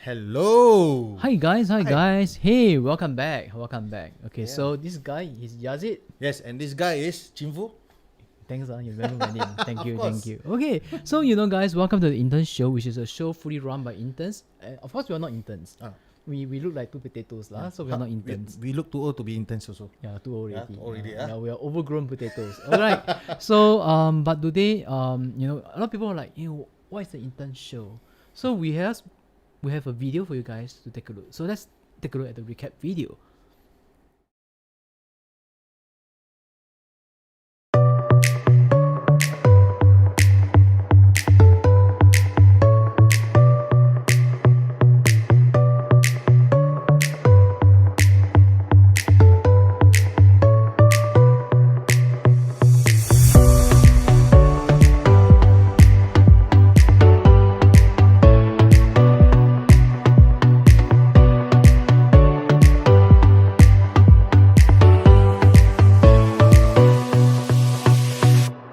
Hello. Hi guys. Hey, welcome back. Okay, Yeah. so this guy is Yazid. Yes, and this guy is Chinfu. Thanks, you remember my name. Thank you. course. Okay, so guys, welcome to the Intern Show, which is a show fully run by interns. Of course, we are not interns. We look like two potatoes, so we are not interns. We look too old to be interns also. Yeah, too old already. too old already, Yeah, we are overgrown potatoes. All right. So, but today, a lot of people are like, what is the intern show? So we have a video for you guys to take a look. So let's take a look at the recap video.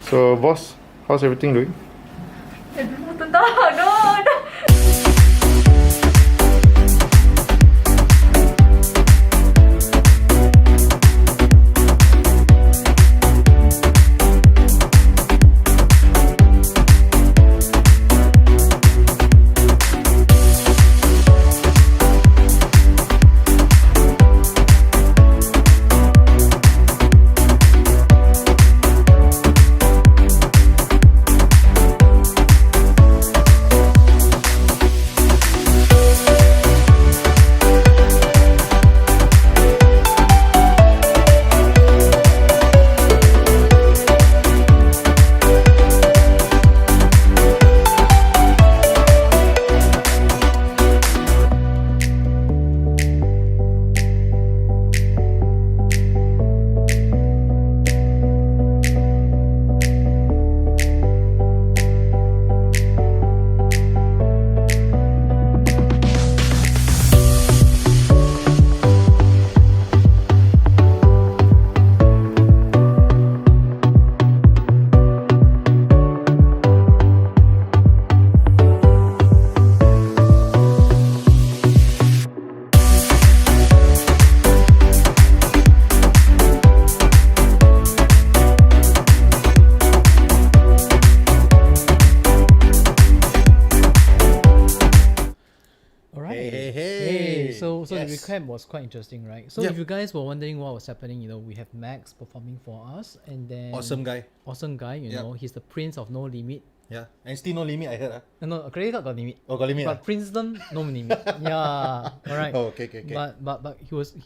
So, boss, how's everything doing? No. Hey. So Yes. the recap was quite interesting, right? So Yeah. if you guys were wondering what was happening, we have Max performing for us, and then Awesome guy. you Yeah. know, he's the prince of no limit. Yeah, and still no limit. I heard. No, a credit card got limit, Oh, got limit. but Princeton no limit. Yeah, all right. Oh, okay. But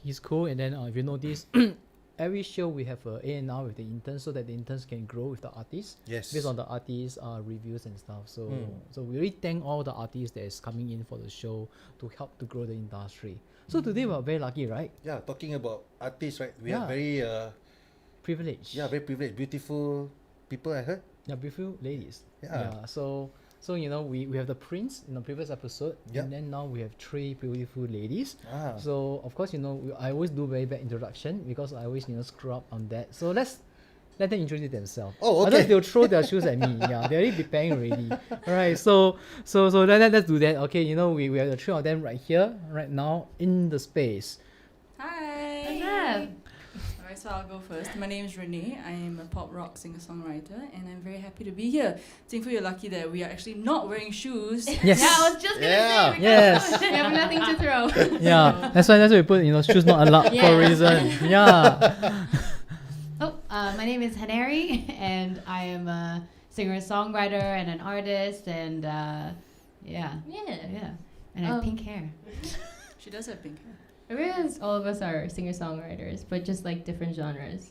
he's cool, and then if you notice, every show we have a A&R with the interns so that the interns can grow with the artists. Yes. Based on the artists' reviews and stuff. So we really thank all the artists that is coming in for the show to help to grow the industry. So today we're very lucky, right? Yeah, talking about artists, right? We Yeah. are very Privileged. very privileged, beautiful people. I heard. Yeah, beautiful ladies. Yeah. So we have the prince in the previous episode, Yeah. and then now we have three beautiful ladies. Ah. So of course I always do very bad introduction because I always screw up on that. So let them introduce themselves. Oh, okay. Otherwise they'll throw their shoes at me. Yeah, they're already preparing already. All right. So let's do that. Okay. We have the three of them right here, right now in the space. Hi. What's up? Alright, so I'll go first. My name is RENE. I am a pop rock singer-songwriter, and I'm very happy to be here. Jingfu, you're lucky that we are actually not wearing shoes. Yes. Yeah, I was just gonna Yeah. say Yes. we have nothing to throw. Yeah. That's why we put shoes not allowed for a Yeah. reason. Yeah. My name is HANERI, and I am a singer-songwriter and an artist, and yeah, and I have pink hair. She does have pink hair. I realize all of us are singer-songwriters, but just like different genres.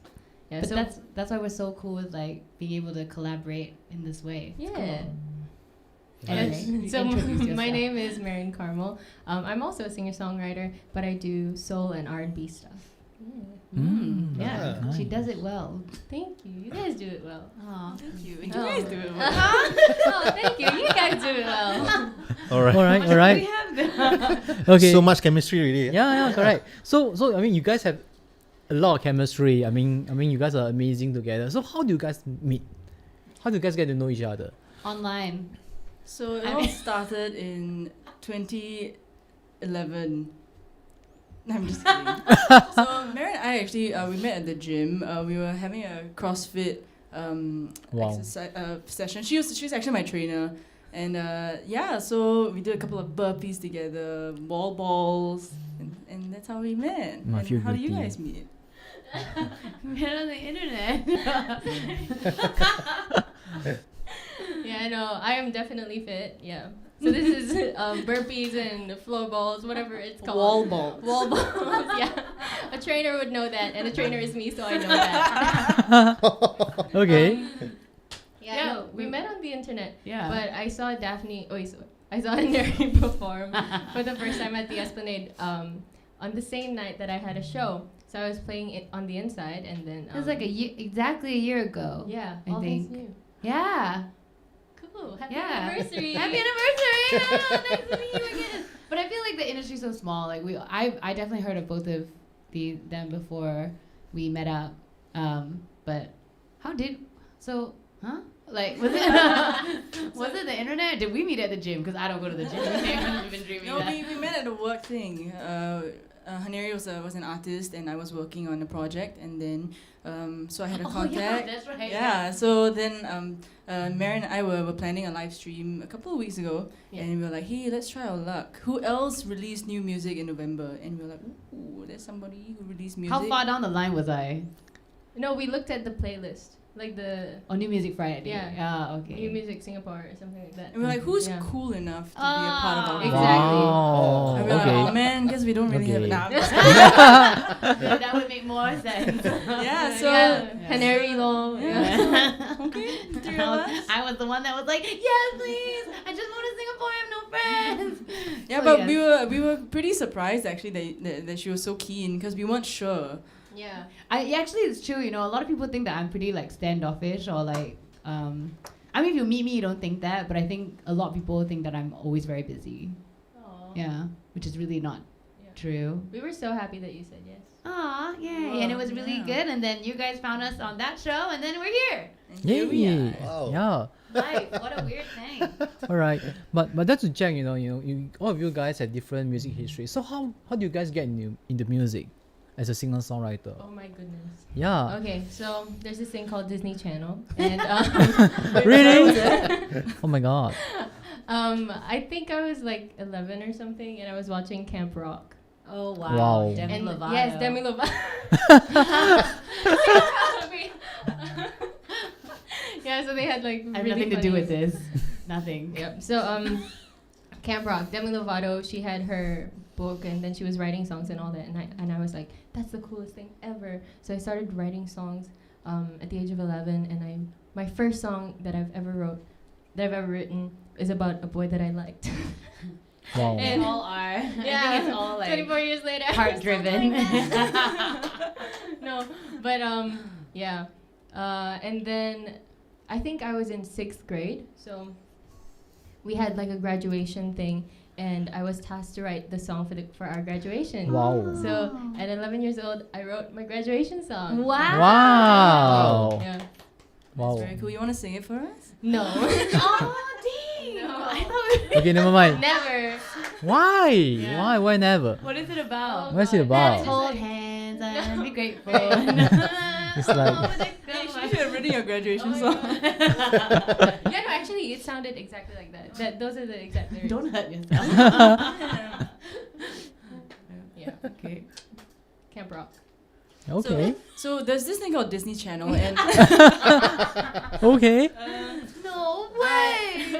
Yeah, But so that's why we're so cool with like being able to collaborate in this way. It's yeah. cool. Anyway, So introduce my yourself. name is MARIAN CARMEL. I'm also a singer-songwriter, but I do soul and R&B stuff. Yeah, Ah, she nice. does it well. Thank you. You guys do it well. Aw. Thank you. And Oh. you guys do it well. Oh, thank you. You guys do it well. All right. All right. We have the Okay. So much chemistry really. Yeah, correct. So I mean, you guys have a lot of chemistry. I mean, you guys are amazing together. So how do you guys meet? How do you guys get to know each other? online. So it I all mean- started in 2017. 11. No, I'm just kidding. So Marian and I actually we met at the gym. We were having a CrossFit Wow. exercise session. She's actually my trainer, and yeah, so we did a couple of burpees together, balls, and that's how we met. I And feel how do you guilty. guys meet? Met on the internet. Yeah, no, I am definitely fit. Yeah. So this is burpees and floor balls, whatever it's called. Wall balls. Wall balls. Yeah. A trainer would know that, and a trainer is me, so I know that. Okay. Yeah, no, we met on the internet. Yeah. But I saw Daphne. Oh, I saw HANERI perform for the first time at the Esplanade on the same night that I had a show. So I was playing it on the inside, and then It was like exactly a year ago. yeah, I all things think. new. Yeah. Cool. Happy Yeah. anniversary. Happy anniversary! Yeah, nice to meet you again. But I feel like the industry's so small. Like I definitely heard of both of them before we met up. But like was it the internet? Did we meet at the gym? Because I don't go to the gym. I've been dreaming No, that. we met at a work thing. Haneri was an artist, and I was working on a project, and then so I had a contact. Yeah, that's right. Yeah, so then Marian and I were planning a live stream a couple of weeks ago, Yeah. and we were like, hey, let's try our luck. Who else released new music in November? And we were like, ooh, there's somebody who released music. How far down the line was I? No, we looked at the playlist, like the Oh, New Music Friday. Yeah. Ah, okay. New Music Singapore or something like that. And we're like, who's Yeah. cool enough to be a part of our Exactly. Wow. And we're like, oh Okay. man, guess we don't really have Okay. enough. Yeah, that would make more sense. Yeah, so yeah, HANERI lol. Yeah. Okay, three of us. I was the one that was like, yes, please. I just moved to Singapore. I have no friends. Yeah, So, but yes. we were pretty surprised actually that she was so keen because we weren't sure. Yeah. Actually, it's true. You know, a lot of people think that I'm pretty like standoffish or like. I mean, if you meet me, you don't think that, but I think a lot of people think that I'm always very busy. Aw. Yeah, which is really not Yeah. true. We were so happy that you said yes. Aw, yay! Wow, And it was really yeah. good. And then you guys found us on that show, and then we're here. And here we Yay. are. Wow. Yeah. Life, what a weird thing. All right. But that's to check. All of you guys have different music history. So how do you guys get into music as a singer songwriter? Oh my goodness. Yeah. Okay, so there's this thing called Disney Channel, and Really? Oh my God. I think I was like 11 or something, and I was watching Camp Rock. Oh wow. Wow. Demi And Lovato. yes, Demi Lovato. Yeah, so they had like I have really nothing to do funny- with this. Nothing. Yep. So Camp Rock, Demi Lovato, she had her book and then she was writing songs and all that, and I was like, that's the coolest thing ever. So I started writing songs at the age of 11, and my first song that I've ever written is about a boy that I liked. Wow. They And- all are. I Yeah, think it's all like 24 years later. I'm heart still driven. like that. No, but yeah. And then I think I was in 6th grade, so we had like a graduation thing, and I was tasked to write the song for our graduation. Wow. So at 11 years old, I wrote my graduation song. Wow. Wow. Yeah. Wow. Very cool. You want to sing it for us? No. Oh, dang. No. I thought Okay, never mind. Never. Why? Yeah. Why never? What is it about? What's it God. about? Let's hold hands and be grateful. It's like- Hey, she should have written your graduation Oh my song. Yeah, no, actually, it sounded exactly like that. Those are the exact lyrics. Don't hurt yourself. Yeah. Okay. Camp Rock. Okay. So there's this thing called Disney Channel, and Okay. No way.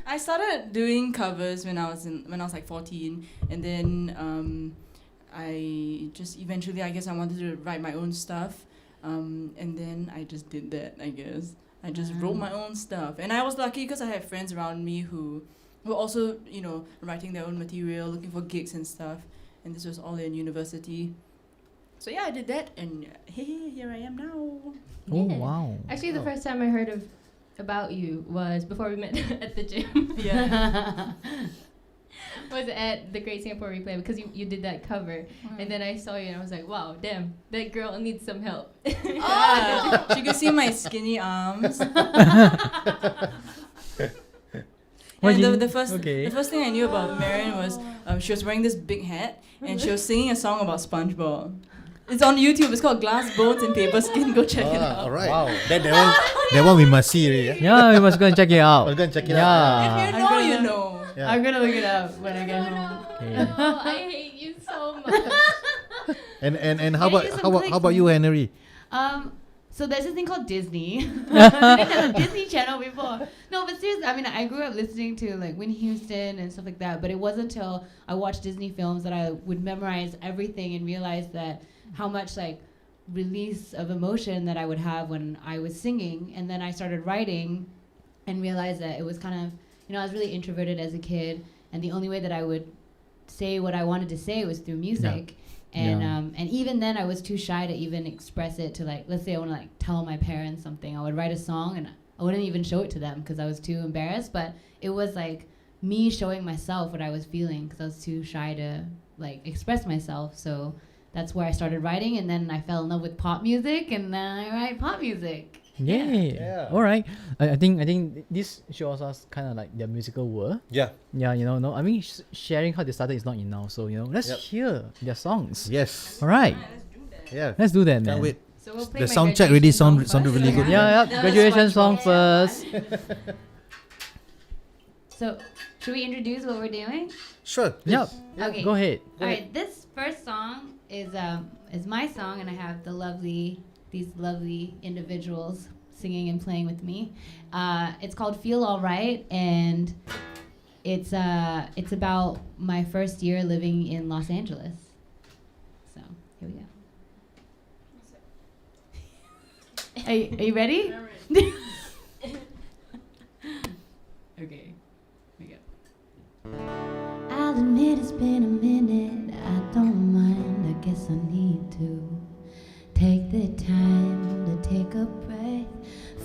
I started doing covers when I was like 14, and then I just eventually, I guess, I wanted to write my own stuff, and then I just did that. I guess I just wrote my own stuff, and I was lucky because I had friends around me who were also, writing their own material, looking for gigs and stuff, and this was all in university. So yeah, I did that, and hey, here I am now. Oh Yeah. wow. Actually, the first time I heard about you was before we met at the gym. Yeah. Was at the Great Singapore Replay because you did that cover, and then I saw you and I was like, wow, damn, that girl needs some help. Yeah, she could see my skinny arms. Why And didn't- the first okay. the first thing I knew about Marian was she was wearing this big hat and she was singing a song about SpongeBob. It's on YouTube. It's called Glass Bones and Paper Skin. Go check it out. All right. Wow. That one we must see. Yeah. Yeah, we must go and check it out. We'll go and check it yeah. out. If you know, you know. Yeah. I'm gonna look it up when I get home. Okay. Oh, I hate you so much. And how Can I about do some how about clicks? how about you, Henry? So there's this thing called Disney. I didn't have a Disney Channel before. No, but seriously, I mean, I grew up listening to like Whitney Houston and stuff like that. But it wasn't until I watched Disney films that I would memorize everything and realize that how much like release of emotion that I would have when I was singing. And then I started writing and realized that it was kind of, I was really introverted as a kid, and the only way that I would say what I wanted to say was through music. And Yeah. and even then I was too shy to even express it to, like, let's say I want to like tell my parents something. I would write a song and I wouldn't even show it to them because I was too embarrassed. But it was like me showing myself what I was feeling because I was too shy to like express myself. So that's where I started writing, and then I fell in love with pop music, and then I write pop music. Yay. Yeah. All right. I think this shows us kind of like their musical world. Yeah. Yeah, no. I mean, sharing how they started is not enough. So let's Yep. hear their songs. Yes. All right. Yeah. Let's do that, man. Can't wait. So we'll play The my sound check really graduation song sounded first. really good. Yeah. Yeah, Graduation that's song much first. So should we introduce what we're doing? Sure. Yep. Okay. Go ahead. All right, this first song is my song, and I have these lovely individuals singing and playing with me. It's called "Feel Alright," and it's about my first year living in Los Angeles. So here we go. Are you ready? Okay. Here we go. I'll admit it's been a minute. I don't mind. I guess I need to take the time to take a breath.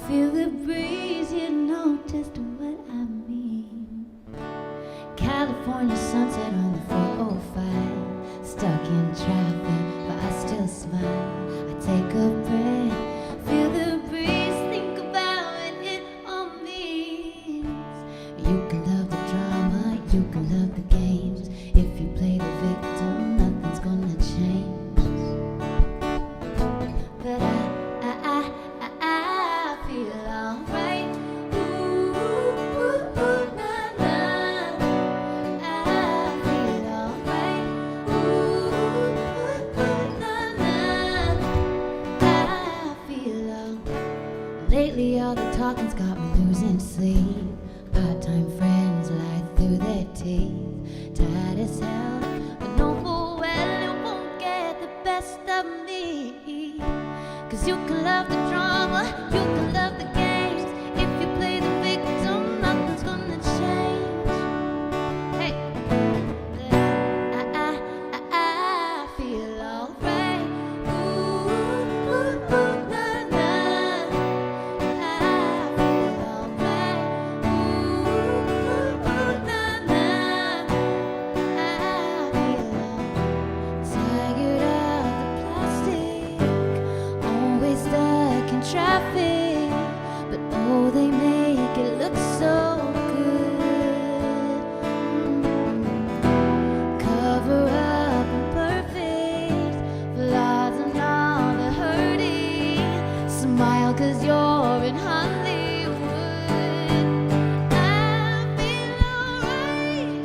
Feel the breeze, you know just what I mean. California sunset on the 405. Stuck in traffic, but I still smile. I take a breath. Feel the breeze, think about what it all means. You can love the drama, you can love the games. If you play the victim, nothing's gonna change. But I feel alright. Ooh, na, na. I feel alright. Ooh, na, na. I feel alright. Lately all the talking's got me losing sleep. Part-time friends lie through their teeth. Tired as hell, but know full well it won't get the best of me. 'Cause you can love the drama, you can love the games. If you play the victim, nothing's gonna change. Hey, I feel alright. Ooh, na, na. I feel alright. Ooh, na, na. I feel tired of the plastic, always stuck in traffic. But oh, they make it look so good. Cover up imperfect flaws and all the hurting. Smile 'cause you're in Hollywood. I feel alright.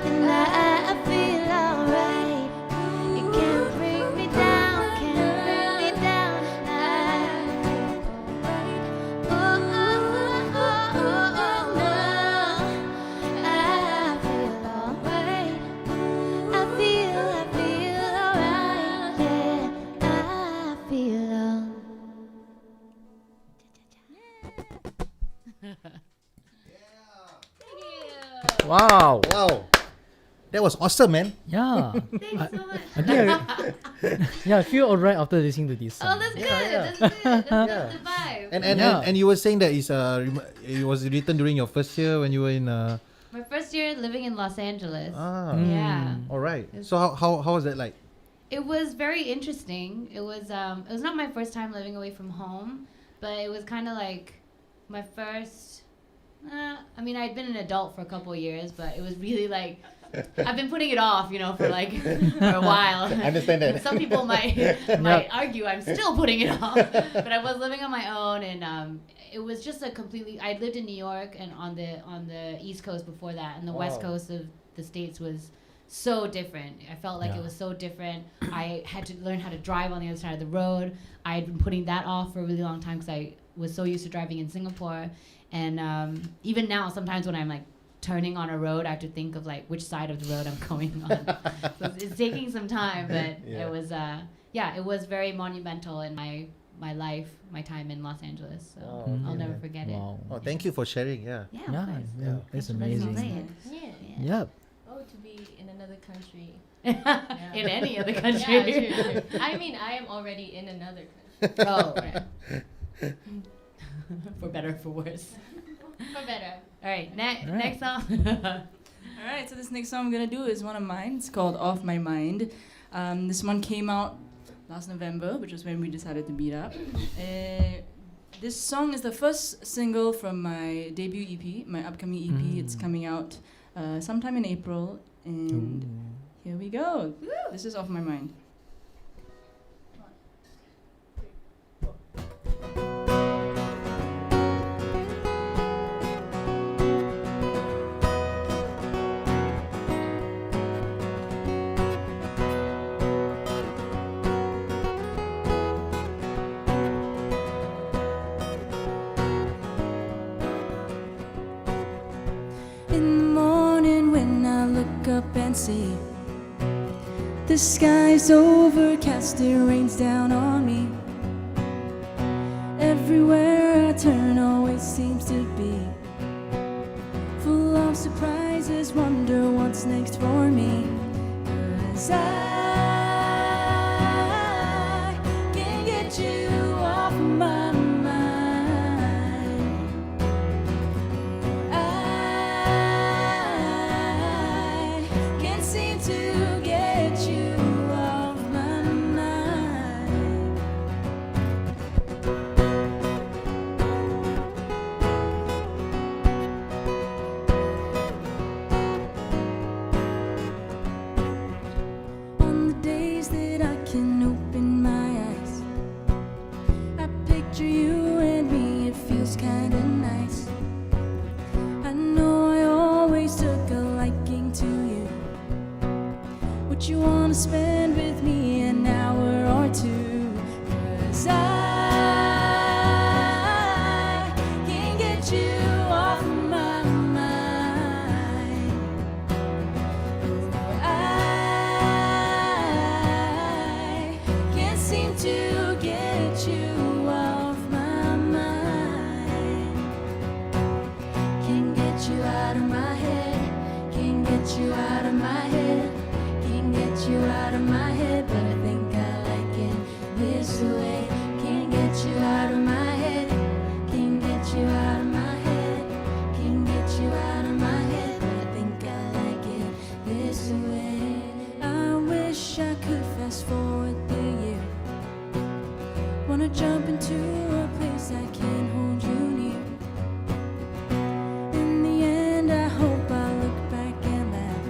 And I feel alright. You can't bring me down, can't bring me down. I feel alright. I feel alright. Yeah, I feel Wow. Wow. That was awesome, man. Yeah. Thanks so much. I think I feel alright after listening to this song. Oh, that's good. Yeah. That's good. That's the vibe. And you were saying that it was written during your first year when you were in My first year living in Los Angeles. Mm. Yeah. all right. So how was that like? It was very interesting. It was not my first time living away from home, but it was kind of like my first. I mean, I'd been an adult for a couple of years, but it was really like I've been putting it off, you know, for like for a while. I understand that. Some people might argue I'm still putting it off, but I was living on my own, and it was just a completely. I lived in New York and on the East Coast before that, and the West Coast of the States was so different. I felt like it was so different. I had to learn how to drive on the other side of the road. I had been putting that off for a really long time because I was so used to driving in Singapore, and even now, sometimes when I'm like turning on a road, I have to think of like which side of the road I'm going on. So it's taking some time, but it was it was very monumental in my life, my time in Los Angeles. So I'll never forget it. Wow. Oh, thank you for sharing. Yeah. Yeah, Yeah, of course. yeah, that's amazing. Yeah. Yep. Oh, to be in another country. In any other country. Yeah, true. I mean, I am already in another country. Oh, right. For better or for worse. For better. All right, next song. All right, so this next song I'm gonna do is one of mine. It's called "Off My Mind." This one came out last November, which was when we decided to meet up. This song is the first single from my debut EP, my upcoming EP. It's coming out sometime in April, and here we go. This is "Off My Mind." In the morning when I look up and see the sky's overcast, it rains down on me. Everywhere I turn always seems to be full of surprises, wonder what's next for me. 'Cause I can't get you off my mind. I can't seem to get you off my mind. On the days that I can open my eyes, I picture you and me, it feels kinda nice. I know I always took a liking to you. Would you wanna spend with me an hour or two? 'Cause I can't get you off my mind. I can't seem to get you off my mind. Can't get you out of my head. Can't get you out of my head. Can't get you out of my head, but I think I like it this way. Can't get you out of my head. Can't get you out of my head. Can't get you out of my head, but I think I like it this way. I wish I could fast forward the year. Wanna jump into a place I can hold you near. In the end, I hope I look back and laugh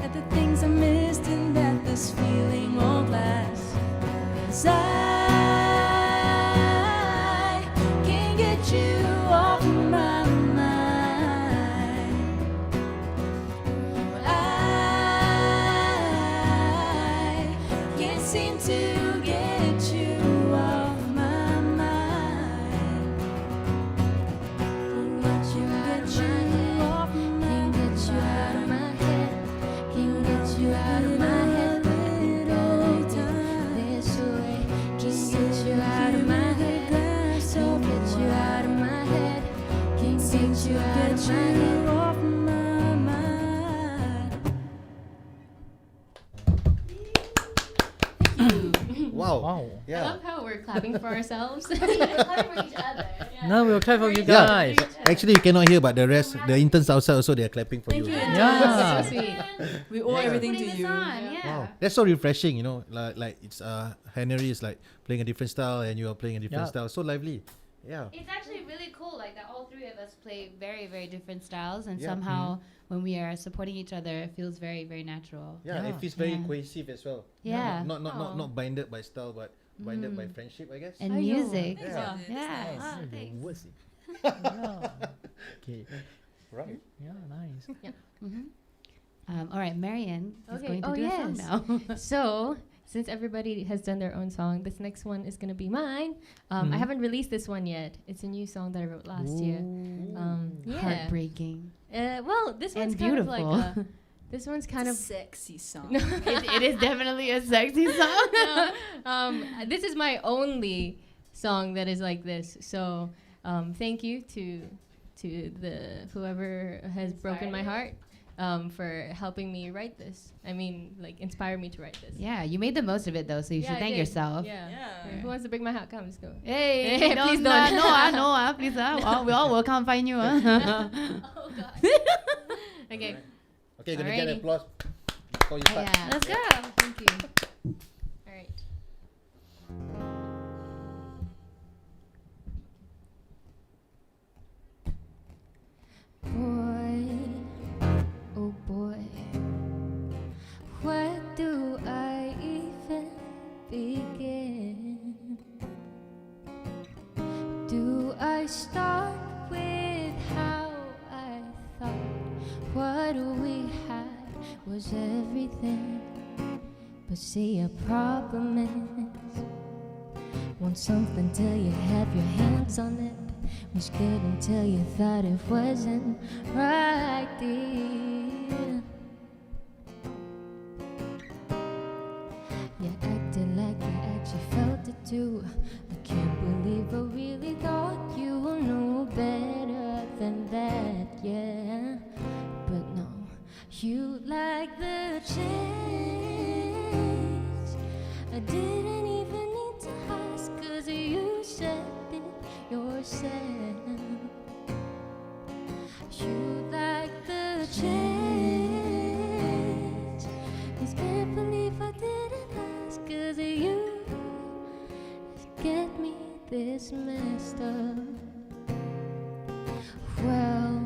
at the things I missed and that this feeling won't last. 'Cause I can't get you off my mind. I can't seem to get you off my mind. Can't get you out of my head. Can't get you out of my head. Can't get you out of my head. But I think I like it this way. Can't get you out of my head. Can't get you out of my head. Can't get you out of my head. Off my mind. Wow. Wow. I Yeah. love how we're clapping for ourselves. Clapping for each other. Now we'll clap for you Yeah. guys. Actually, you cannot hear, but the rest, the interns outside also, they are clapping for Thank you. you. Yeah. So sweet. We owe everything to Putting this you. on, yeah. Wow, that's so refreshing, you know. Like it's HANERI is like playing a different style, and you are playing a different Yeah. style. So lively. Yeah. It's actually really cool, like that all three of us play very, very different styles, and Yeah. somehow when we are supporting each other, it feels very, very natural. Yeah, Yeah. it feels very Yeah. cohesive as well. Yeah. Not binded by style, but binded by friendship, I guess. And Aiyo. music. Yeah. That's Yeah. nice. Ah, Your thanks. words. Yeah. Okay. Right. Yeah, nice. All right, Marian is Okay. going to Oh, do a song yes. now. So, since everybody has done their own song, this next one is gonna be mine. I haven't released this one yet. It's a new song that I wrote last year. Yeah. Heartbreaking. Well, this And one's kind of like beautiful. this one's kind of sexy song. It is definitely a sexy song. this is my only song that is like this. So, thank you to the whoever has broken my heart for helping me write this. I mean, like inspire me to write this. Yeah, you made the most of it though, so you Yeah, should I thank did. yourself. Yeah. Yeah. Who wants to break my heart? Come, let's go. Hey, Hey, don't, please don't. no, please, we all will come find you. Oh God. Okay. Okay, gonna get Alrighty. applause before you start. Yeah. Let's go. Thank you. All right. Boy, oh boy, where do I even begin? Do I start with how I thought what we had was everything? But see, a problem is, want something till you have your hands on it. Was good until you thought it wasn't right, dear. You acted like you actually felt it too. I can't believe I really thought you knew better than that, yeah. But no, you like the change. I didn't even need to ask, 'cause you said it yourself. You like the change. Just can't believe I didn't ask, 'cause you get me this messed up. Well,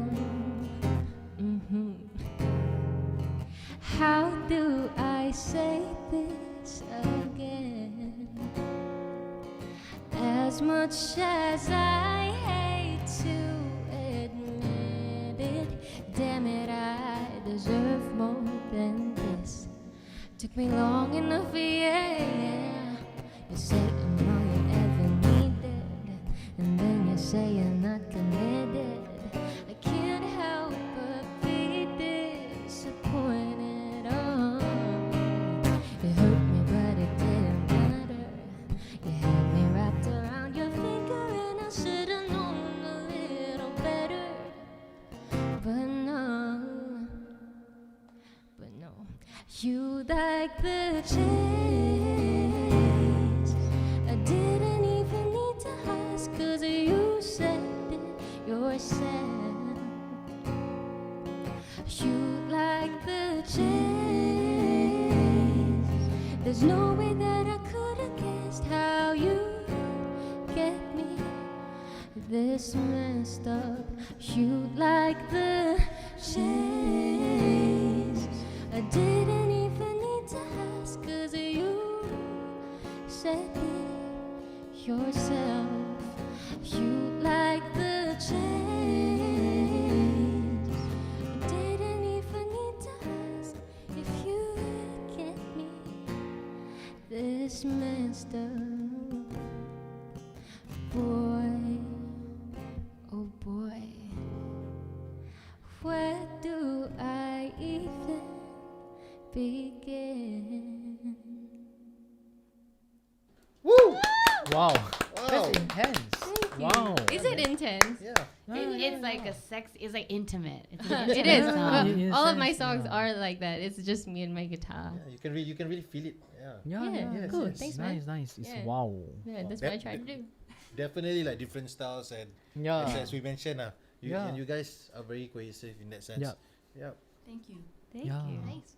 how do I say this again? As much as I hate to admit it, damn it, I deserve more than this. Took me long enough, yeah. You say I'm all you ever needed, and then you say you're not committed. I can't help but be disappointed. Oh, you hurt me, but it didn't matter. You had me wrapped around your finger, and I should've known a little better. But no, you like the change. I didn't even need to ask, 'cause you said it yourself. You like the change. There's no way that I could have guessed how you get me this messed up. You like the change. I didn't even need to ask, 'cause you said it yourself. You like the change. I didn't even need to ask if you get me this messed up. Boy, oh boy, where do I even begin? Woo! Wow. Wow. That's intense. Wow. Is it intense? Yeah. It's like it's like intimate. It's It is. song. In a All of my sense, songs yeah. are like that. It's just me and my guitar. Yeah, you can really feel it. Yeah. Yeah, Yeah, yeah, cool. yes, Thanks, nice, man. nice. It's Yeah. wow. Yeah, that's That- what I try to do. Definitely like different styles, and Yeah. as we mentioned, you Yeah. and you guys are very cohesive in that sense. Yeah. Yeah. Thank you. Thank Yeah. you. Nice.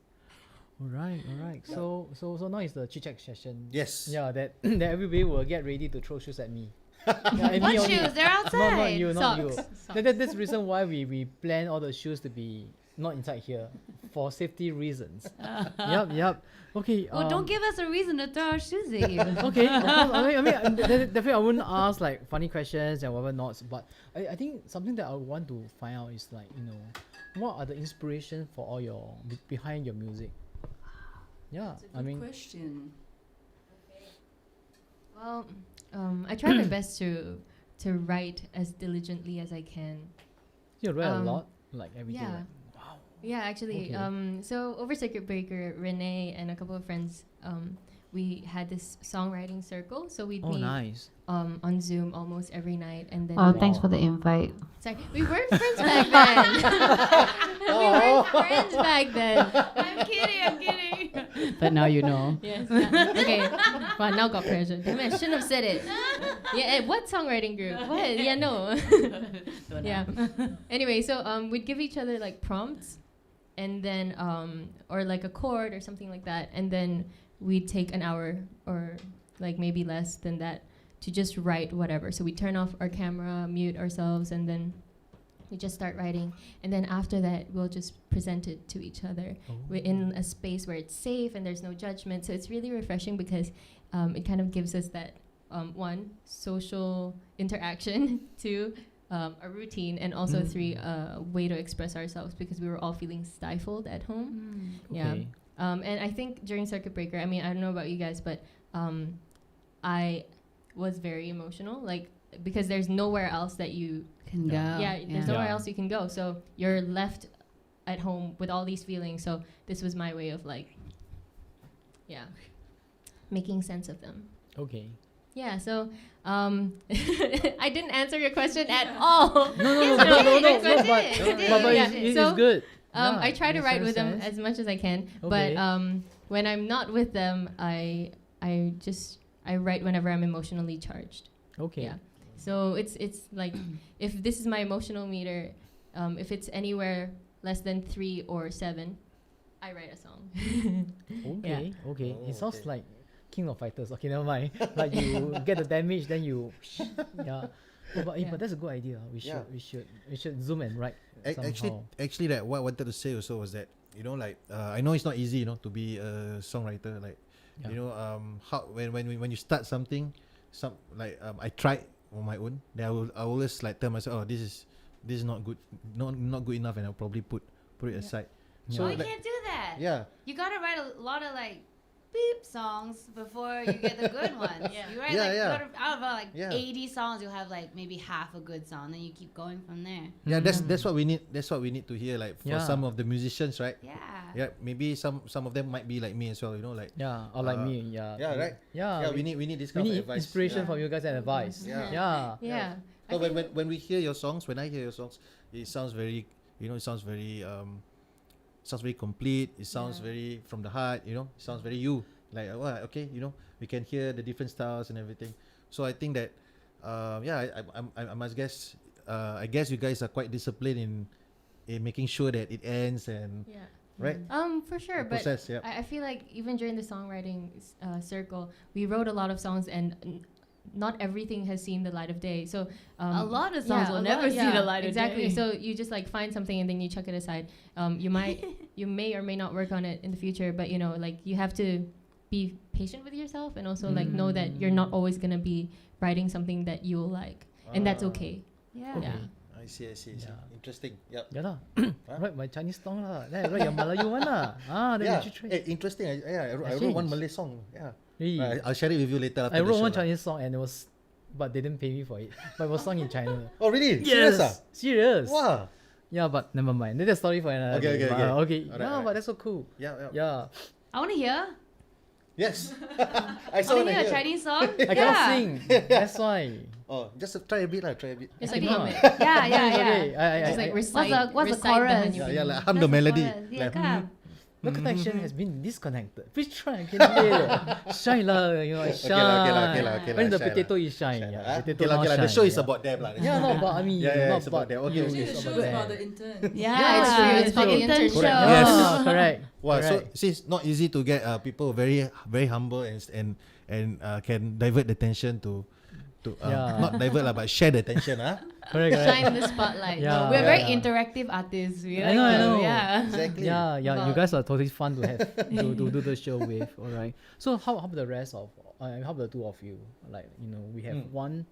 All right, all right. So now is the chit chat session. Yes. Yeah, that that everybody will get ready to throw shoes at me. Yeah, and What me only. shoes? They're outside. Not you, not you. Socks. That's the reason why we plan all the shoes to be not inside here for safety reasons. Yep. Okay. Well, don't give us a reason to throw our shoes at you. Okay. Of course, I mean, definitely I wouldn't ask like funny questions and whatever not. But I think something that I want to find out is like, what are the inspiration for all your behind your music? Yeah, That's a good question. Well, I try my best to write as diligently as I can. you write a lot, like every day. Yeah. Like, wow. Yeah, actually. Okay. So over circuit breaker, RENE and a couple of friends, we had this songwriting circle. So we'd Oh, meet nice. on Zoom almost every night, and then Oh, Wow. thanks for the invite. sorry, we weren't friends back then. We weren't friends back then. I'm kidding. But now you know. Yes. Okay. Well, now got pressure. Damn it, I shouldn't have said it. Yeah. What songwriting group? What? Yeah. No. Yeah. Anyway, so we'd give each other like prompts, and then or like a chord or something like that, and then we'd take an hour or like maybe less than that to just write whatever. So we turn off our camera, mute ourselves, and then we just start writing. And then after that, we'll just present it to each other. We're in a space where it's safe and there's no judgment. So it's really refreshing because it kind of gives us that one, social interaction, two, a routine, and also three, a way to express ourselves because we were all feeling stifled at home. Yeah. Okay. And I think during circuit breaker, I mean, I don't know about you guys, but I was very emotional, like because there's nowhere else that you Can go. yeah, there's nowhere Yeah. else you can go, so you're left at home with all these feelings. So this was my way of like, making sense of them. Okay. Yeah, so I didn't answer your question at all. No, but but So, it's good. I try to makes write sense. with them as much as I can, Okay. but when I'm not with them, I write whenever I'm emotionally charged. Okay. Yeah. So it's like if this is my emotional meter, if it's anywhere less than 3 or 7, I write a song. Okay. Okay. Oh, It sounds okay. like King of Fighters. Okay, never mind. Like you get the damage, then you yeah. Oh, but, Yeah. but that's a good idea. We should Yeah. we should zoom and write somehow. Actually, that what I wanted to say also was that like I know it's not easy, to be a songwriter. Like, Yeah. how when you start something, I tried on my own. Then I always like tell myself, oh, this is not good, not good enough, and I'll probably put it aside. Yeah. So Oh, you like, can't do that. yeah, You gotta write a lot of like beep songs before you get the good ones. Yeah. You write Yeah, like yeah. out of like Yeah. 80 songs, you'll have like maybe half a good song, then you keep going from there. yeah. That's what we need. That's what we need to hear. Like for Yeah. some of the musicians, right? Yeah. Yeah, maybe some of them might be like me as well. Like Yeah, or like Uh, me. Yeah. yeah, right. Yeah. we need this we kind need of advice. inspiration Yeah. from you guys and advice. Yeah. Yeah. Yeah. I So think- when we hear your songs, when I hear your songs, it sounds very, it sounds very complete. It sounds Yeah. very from the heart. It sounds very you. Like, okay, we can hear the different styles and everything. So I think that, I must guess. I guess you guys are quite disciplined in making sure that it ends and yeah. right. For sure, The but process, yeah. I feel like even during the songwriting circle, we wrote a lot of songs, and not everything has seen the light of day. So A lot of songs will never see the light of exactly. day. So you just like find something and then you chuck it aside. You may or may not work on it in the future, but like you have to be patient with yourself and also like know that you're not always gonna be writing something that you'll like, and that's Ah. okay. Yeah. Yeah. I see. Yeah. Interesting. Yep. Yeah lah. Write my Chinese song lah. Then I write your Malayu one lah. Then Yeah. you try. Interesting. I wrote Exchange. one Malay song. Yeah. Really? I'll share it with you later. After I the wrote show one lah. Chinese song and it was, but they didn't pay me for it. But it was sung in China. Oh really? Serious? Serious. Wow. Yeah, but never mind. That's a story for another Okay, day. okay, But, okay. okay. Alright, No, alright. but that's so cool. Yeah. Yeah. I want to hear. Yes. I I saw want to it hear a here. Chinese song. I cannot sing. That's why. Oh, just try a bit lah. Try a bit. Just like cannot. hum it. Yeah, yeah, It's yeah. okay. Just like recite. What's the recite chorus? behind Yeah, your like hum the melody. Yeah, Like, come. The connection has been disconnected. Please try again. Shine lah. Shine. Okay lah, When the shine potato lah. is shine. Shine, Yeah. ah? Potato Okay lah. now The shine, show is yeah. about them lah. Yeah, not about me. Yeah, not it's about them. Okay, you, okay. it's The The about show's them. about the intern. Yeah, it's true. It's called the Intern Intern show. show. Yes. Correct. Wow, so Correct. see, it's not easy to get people very very humble and can divert the tension to to Yeah. not divert lah, but share the attention, huh? Correct, correct. Shine the spotlight. Yeah. No, we're very Yeah. interactive artists. We I like know, I to- know. Yeah. Exactly. Yeah, yeah, you But- guys are totally fun to have to do the show with. All right. So how about the rest of how about the two of you? Like we have one.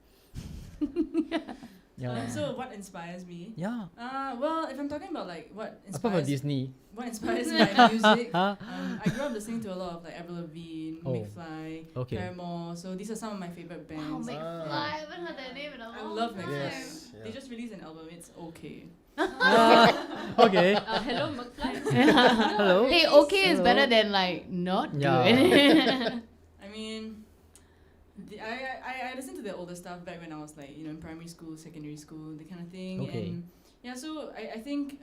Yeah. So what inspires me? Yeah. Well, if I'm talking about like what Apart from inspires Disney. what inspires my music, I grew up listening to a lot of like Avril Lavigne, Oh. McFly, Okay. Paramore. So these are some of my favorite Oh, bands. McFly. I haven't heard that name in a long I love time. McFly. Yes. They just released an album. It's okay. Okay. Hello, McFly. Hello. Hey, okay is Hello. better than like not Yeah. good. I mean, I listened to their older stuff back when I was like in primary school, secondary school, that kind of thing. Okay. And yeah, so I think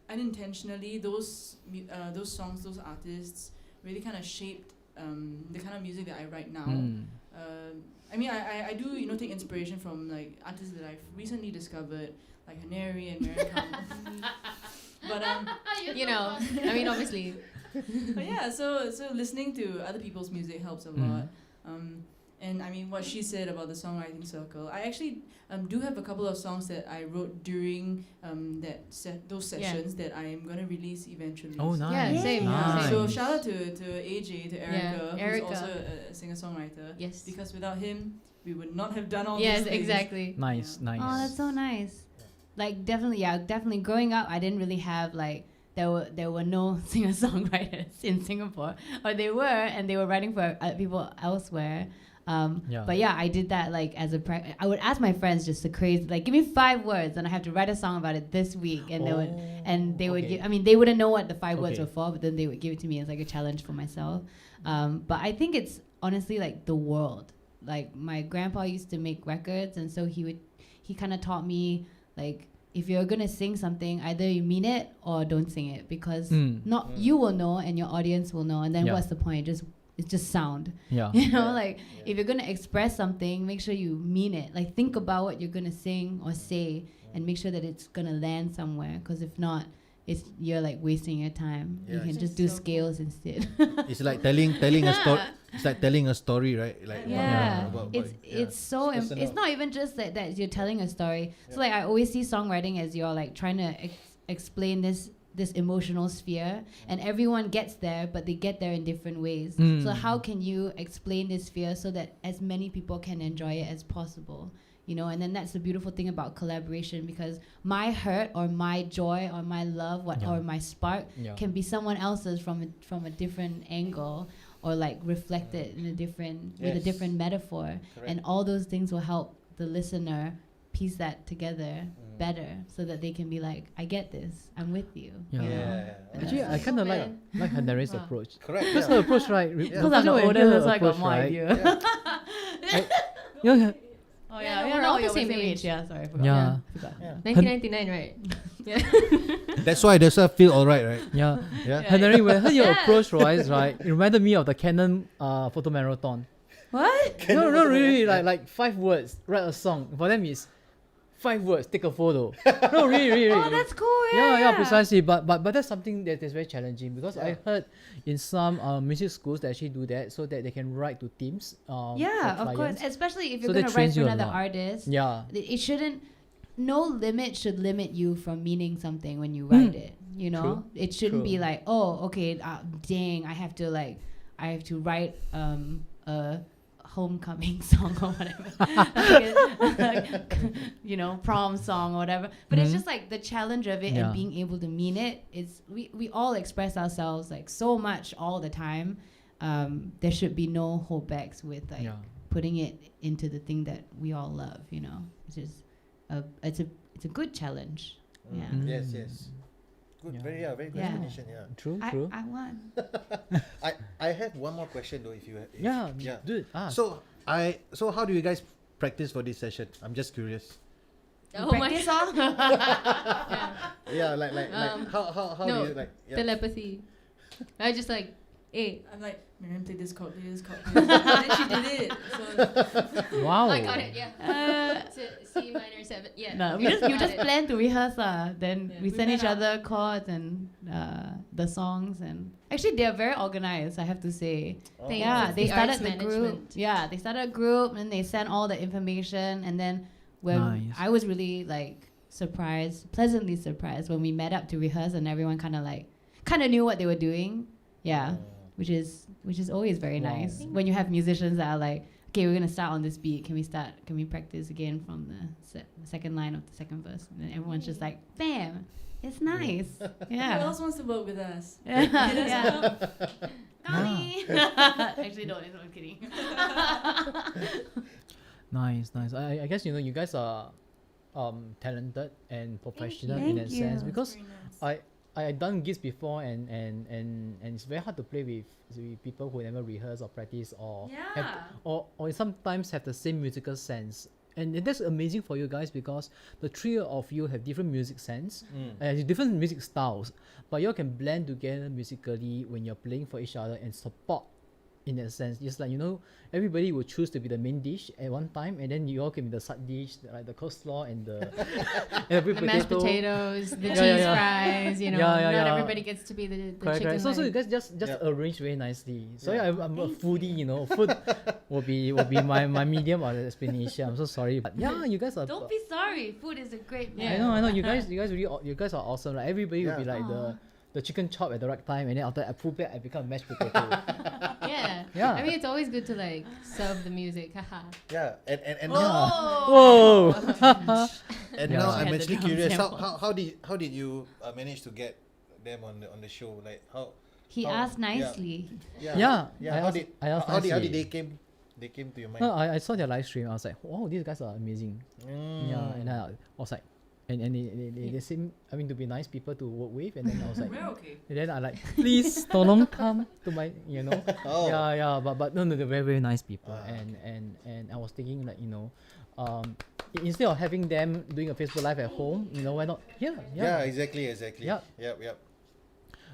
unintentionally those songs, those artists really kind of shaped the kind of music that I write now. I mean, I do take inspiration from like artists that I've recently discovered, like HANERI and MARIAN. But I mean, obviously. but yeah, so listening to other people's music helps a lot. And I mean, what she said about the songwriting circle, I actually do have a couple of songs that I wrote during those sessions that I am gonna release eventually. Oh, So- nice. Yeah, same. Nice. So shout out to AJ, to Erica, Erica. who's also a singer-songwriter. Yes. Because without him, we would not have done all Yes, these things. exactly. Nice, Yeah. nice. Oh, that's so nice. Like definitely. Growing up, I didn't really have like there were no singer-songwriters in Singapore, or they were, and they were writing for people elsewhere. Yeah. But yeah, I did that like as a I would ask my friends just to crazy like give me 5 words and I have to write a song about it this week, and they would okay. give, I mean they wouldn't know what the 5 words Okay. were for, but then they would give it to me as like a challenge for myself. But I think it's honestly like the world. Like my grandpa used to make records, and so he kind of taught me like if you're gonna sing something, either you mean it or don't sing it, because not you will know and your audience will know, and then Yeah. what's the point? It's just sound. Yeah. You know, like if you're gonna express something, make sure you mean it. Like think about what you're gonna sing or say, and make sure that it's gonna land somewhere. Because if not, you're like wasting your time. Yeah. You can It's just just do so scales instead. It's like telling a story. It's like telling a story, right? Like Yeah, about- it's so It's it's not even just that you're telling a story. So like I always see songwriting as you're like trying to explain this emotional sphere, and everyone gets there, but they get there in different ways. So how can you explain this sphere so that as many people can enjoy it as possible? You know, and then that's the beautiful thing about collaboration, because my hurt or my joy or my love or my spark Yeah. can be someone else's from a different angle, or like reflected in a different with a Yes. different metaphor. Correct. And all those things will help the listener piece that together better, so that they can be like, I get this, I'm with you. Yeah. You know? Yeah. Actually, I kind of like HANERI's Wow. approach. Correct. That's Yeah. her approach, right? Because I'm older, that's why I got more idea. You know, Oh Yeah, yeah, we're we're all all the the same same age. age. Yeah, sorry, I forgot. Yeah. Forgot. Yeah. 1999, right? That's why I feel alright, right? yeah. Yeah. HANERI, when I heard your Yes. approach, right, it reminded me of the Canon photo marathon. What? No, really, like 5 words, write a song. For them, it's 5 words, take a photo. No, really. Oh, that's cool. Yeah, precisely. But that's something that is very challenging, because I Yeah. heard in some music schools they actually do that so that they can write to teams. Yeah, for of course. clients. Especially if So you're that gonna write trains for you a another lot. artist. Yeah. It shouldn't. No limit should limit you from meaning something when you write it. You know, True. it shouldn't be True. like, oh, okay, dang, I have to write a homecoming song or whatever, you know, prom song or whatever. But it's just like the challenge of it Yeah. and being able to mean it. It's we all express ourselves like so much all the time. There should be no holdbacks with like Yeah. putting it into the thing that we all love. You know, it's just it's a good challenge. Yeah. Yes. Good. Yeah. Very good Yeah. explanation. Yeah. True. I won. I have one more question though. If Yeah, yeah. dude. So how do you guys practice for this session? I'm just curious. Oh my god. Yeah, like how no, do you like? Yeah. Telepathy. I just like, hey. I'm like, Marian, play this chord, play this chord. Play this chord. And then she did it. So Wow. I got it. Yeah. C minor 7. Yeah. No, you just plan to rehearse then Yeah. we We send each plan out. other chords and the songs, and actually they're very organized, I have to say. Thanks. Yeah, It's they the arts started the group. management. Yeah, they started a group and they sent all the information, and then when Nice. I was really like surprised, pleasantly surprised when we met up to rehearse, and everyone kind of knew what they were doing. Yeah, which is always very Wow. nice when you have musicians that are like, okay, we're gonna start on this beat. Can we practice again from the second line of the second verse? And then everyone's just like, bam, it's nice. Who Yeah. else wants to work with us? Yeah. Call me. Actually, don't. I'm kidding. Nice. I guess you guys are talented and professional in that Thank sense you. because Very nice. I done gigs before and it's very hard to play with people who never rehearse or practice or Yeah. or sometimes have the same musical sense. And that's amazing for you guys because the three of you have different music sense and different music styles, but you all can blend together musically when you're playing for each other and support in that sense. Just like everybody will choose to be the main dish at one time, and then you all can be the side dish, like the coleslaw and the and the The mashed potato. potatoes, the Yeah, cheese yeah. fries, Yeah, not yeah. everybody gets to be the Correct. chicken. So you leg. guys just Yep. arrange very nicely. So Yeah. I'm a foodie, Food will be my medium or explanation. I'm so sorry, but yeah, you guys are. Don't be sorry. Food is a great Yeah. meal. I know. You guys really, you guys are awesome. Like everybody will be Yeah. like the chicken chop at the right time, and then after I pull back, I become mashed potato. Yeah. Yeah. I mean, it's always good to like serve the music. Haha. Yeah, and Whoa. and Yeah. now I'm Had the actually drum curious. sample. How did you manage to get them on the show? Like how? He How- asked nicely. Yeah. How did how did nicely. they came to your mind? No, I saw their live stream. I was like, wow, these guys are amazing. Yeah, and I was like, and they seem, to be nice people to work with. And then I was like, We're okay. and then I like, please, tolong come to my, Oh. Yeah, but no, they're very, very nice people. And I was thinking like, instead of having them doing a Facebook Live at home, why not here? Yeah, exactly. Yeah. Yep.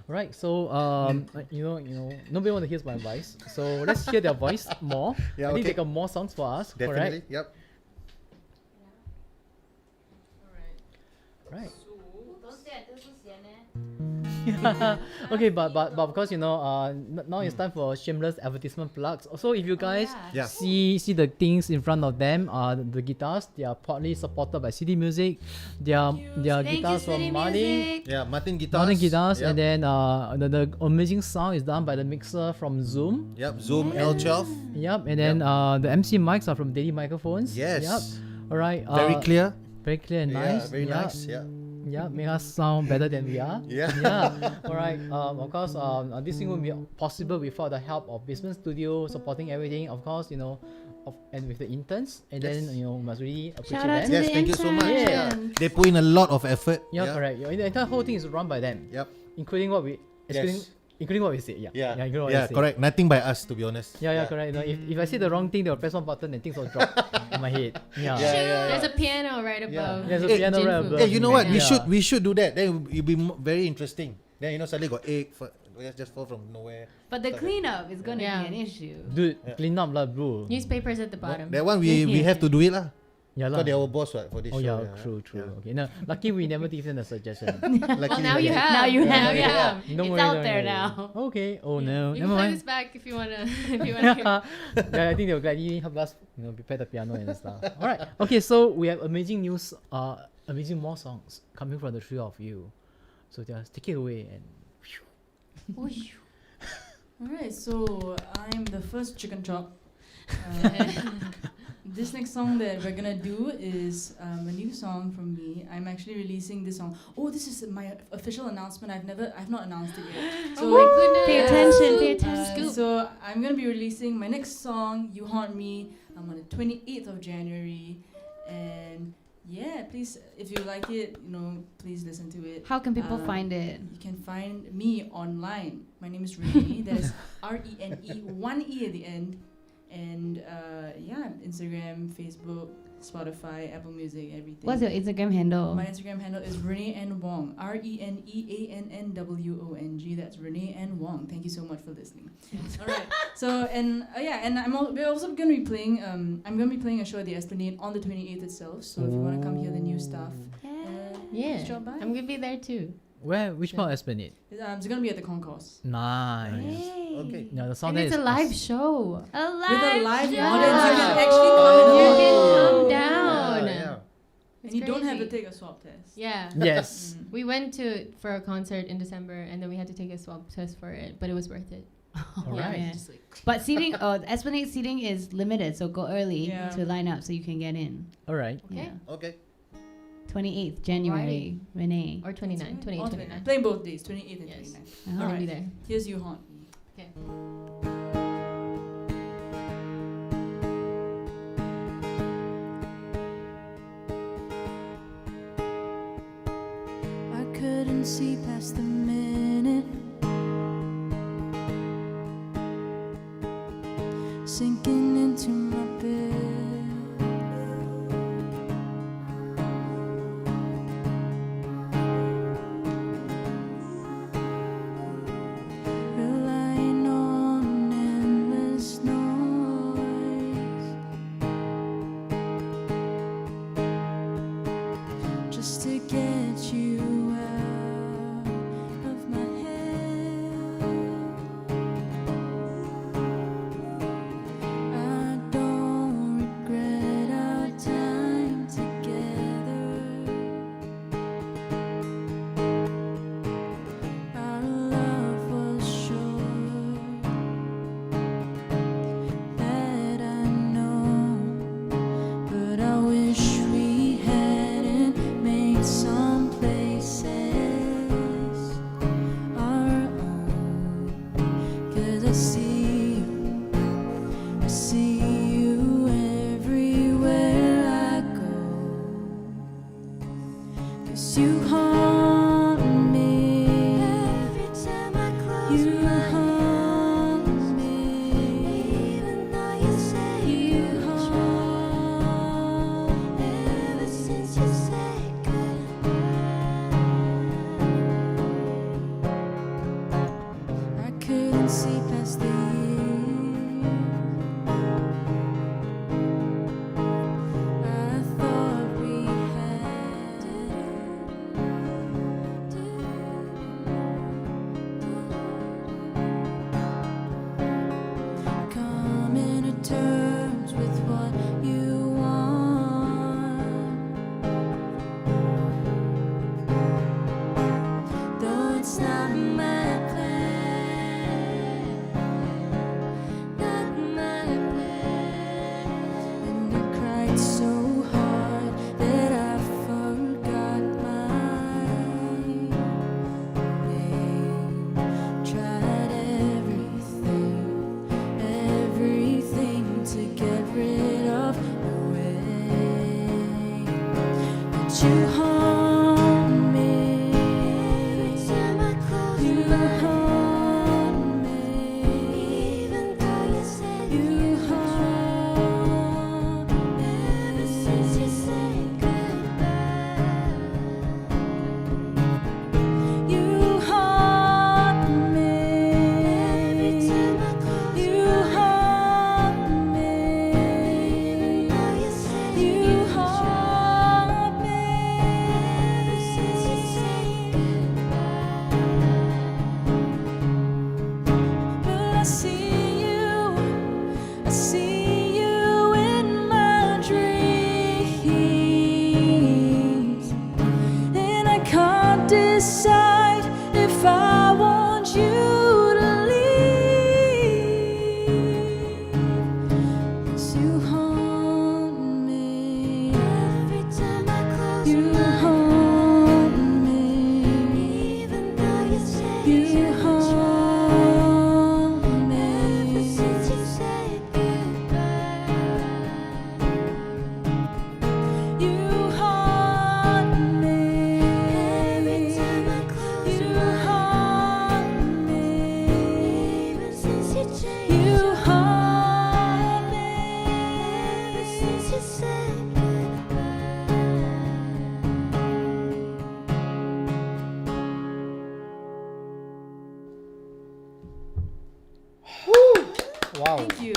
Right. So nobody want to hear my advice. So let's hear their voice more. Yeah, I think okay. they got more songs for us. Definitely. Correct? Yep. Right. Don't say I so sian Okay, but of course now it's time for shameless advertisement plugs. So if you guys Yeah. see the things in front of them, the guitars, they are partly supported by CD Music. They are guitars from Martin. Yeah, Martin guitars. Martin guitars, Yep. and then the amazing sound is done by the mixer from Zoom. Yep, Zoom L12. Yep, and then the MC mics are from Daily Microphones. Yes. Yep. All right. Very clear. Very clear and nice. Yeah, very Yeah. nice. Yeah. Yeah, make us sound better than we are. Yeah. Yeah. All right. Of course, this thing won't be possible without the help of Business Studio supporting everything. Of course, and with the interns, and then must really appreciate Shout out them. to Yes, the thank you so much. interns. Yeah. They put in a lot of effort. Yeah, correct. The entire whole thing is run by them, Yep. including what we, Yes. including what we say. Yeah. Yeah. including what Yeah, we say. correct. Nothing by us, to be honest. Yeah, correct. If I say the wrong thing, they'll press one button and things will drop in my head. Yeah. There's a piano right above. There's a Hey, piano Jin right Fu. above. Hey, you know what? Yeah. We should do that. Then it'll be very interesting. Then suddenly got egg just fall from nowhere. But the cleanup is gonna Yeah. be an issue. Dude, clean up lah, bro. Newspapers at the bottom. That one we have to do it lah. Yeah Because lah. they're our boss for this Oh show. yeah, true. Okay, no, lucky we never give them the suggestion. Well, now you have. Now you have. Yeah. Yeah. Don't It's worry, out don't there worry. now. Okay. Oh no, You can never play mind. this back if you wanna. If you wanna. Hear. Yeah, I think they'll gladly help us, prepare the piano and stuff. All right. Okay, so we have amazing news. Amazing more songs coming from the three of you. So just take it away and. Alright, so I'm the first chicken chop. This next song that we're gonna do is a new song from me. I'm actually releasing this song. Oh, this is my official announcement. I've not announced it yet. So Oh my goodness. Pay attention. Pay attention. Scoop. so I'm gonna be releasing my next song, "You Haunt Me," on the 28th of January, and yeah, please, if you like it, please listen to it. How can people Uh, find it? You can find me online. My name is RENE. That is RENE, one E at the end. And Instagram, Facebook, Spotify, Apple Music, everything. What's your Instagram handle? My Instagram handle is Renee N Wong. RENEANNWONG. That's Renee N Wong. Thank you so much for listening. All right. So we're also going to be playing. I'm going to be playing a show at the Esplanade on the 28th itself. So if you want to come hear the new stuff, Yeah. just drop by. I'm gonna be there too. Where? Which Yeah. part of Esplanade? It's gonna be at the concourse. Nice. Okay. Yeah, the sound And there it's a is live awesome. show. A With a live Yeah. audience, you can actually You come and can watch. come down. Yeah. And you don't have to crazy. take a swab test. Yeah. Yes. Mm. We went for a concert in December, and then we had to take a swab test for it, but it was worth it. All Yeah. right. Yeah. But seating, Esplanade seating is limited, so go early Yeah. to line up so you can get in. All right. Okay. Yeah. Okay. 28th January, Renee. Or 29, 28, All 29. Playing both days, 28th and Yes. 29th. Oh. I'll Alright. be there. Here's you, Haunt. Okay. I couldn't see past the minute, sinking into my bed. Relying on endless noise, just to get you out of my head. I don't regret our time together. Our love was short, that I know, but I wish we hadn't made some places our own. 'Cause I see you everywhere I go. 'Cause you haunt me every time I close you my haunt me, even though you say you haunt ever since you said goodbye. I couldn't see past the years. I thought we had coming to terms with what you want, though it's not my plan, not my plan. And I cried so hard that I forgot my name. Tried everything to get rid of the rain. But you haunt me every time I close you haunt me, even though you said you haunt ever since you said goodbye. You haunt me every time I close you haunt me, even though you said you haunt me ever since you said goodbye. But I see you in my dreams, and I can't decide if I want you to leave. 'Cause you haunt me every time I close you haunt me, even though you say you haunt me ever since you said goodbye. You haunt me every time I close you haunt me, even since you changed. You haunt me ever since you said Wow. Thank you.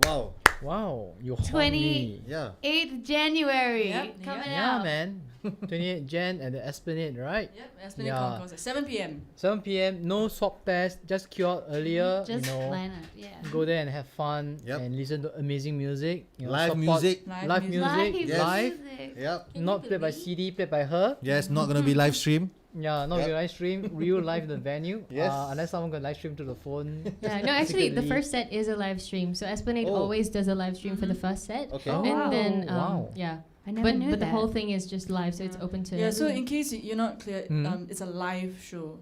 Wow. Wow, you haunt 20 me. Yeah. 8th January. Yep, Coming Yeah, out. man. 28 Jan at the Esplanade, right? Yep, Esplanade Yeah. Concourse at 7 p.m. 7 p.m. No swap test. Just queue out earlier. Just you know, line up. Yeah. go there and have fun Yep. and listen to amazing music. You know, Live support music. Live music. Yes. Live. music. Yep. Not played by CD, played by her. Yes, not gonna be live stream. Yeah, not Yep. real live stream, real live in the venue. Yes. Unless someone can live stream to the phone. Yeah, no, actually, the secretly. first set is a live stream. So Esplanade Oh. always does a live stream for the first set. Okay. Oh. And then, Wow. yeah. I never knew But the that. whole thing is just live, so it's open to Yeah, so everyone. in case you're not clear, Mhm. it's a live show.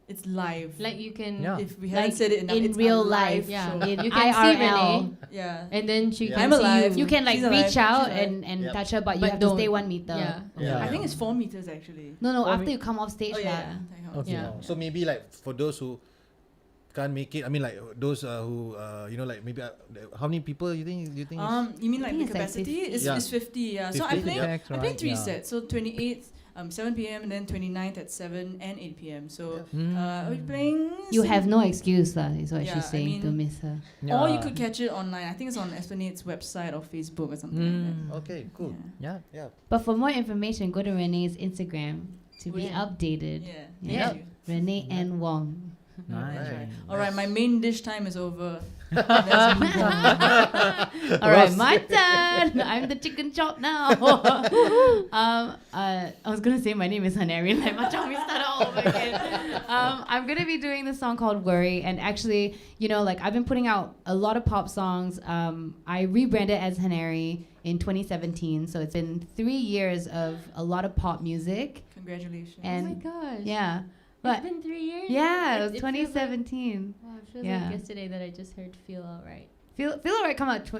It's live. Like you can, Yeah. If we haven't Like said it enough, in it's real a live life. yeah, show. In you can see IRL. Renee, Yeah. and then she Yeah. can I'm see alive. You can like She's alive. reach out She's alive. and Yep. touch her, but you But have to stay don't- 1 meter. Yeah. Yeah. I think it's 4 meters actually. No, For after me- you come off stage, Oh lah. yeah. Okay. Yeah. So maybe like for those who can't make it, I mean like those who you know like maybe how many people you think is- You mean like I the think it's like capacity? 50. It's, Yeah. it's 50. Yeah. So 50, I'm playing. yeah. I'm playing 3 Yeah. sets. So 28th, 7 p.m. and then 29th at 7 and 8 p.m. So we're playing. You have no excuse, lah. Is what Yeah, she's I saying to mean- miss her. Or you could catch it online. I think it's on Esplanade's website or Facebook or something like Okay, that. cool. Yeah. Yeah. But for more information, go to Renee's Instagram to be Yeah. updated. Yeah. Yeah. Thank you. Renee and Wong. Nice. Right. All right, my main dish time is over. All right, my turn. I'm the chicken chop now. I was gonna say my name is Haneri. Like, macam we start all over again. I'm gonna be doing this song called "Worry," and actually, you know, like I've been putting out a lot of pop songs. I rebranded as Haneri in 2017, so it's been 3 years of a lot of pop music. Congratulations. Oh my And gosh. yeah, It's but been 3 years? yeah, it was It feels like- 2017. Wow, it feels Yeah. like yesterday that I just heard Feel Alright. Feel Alright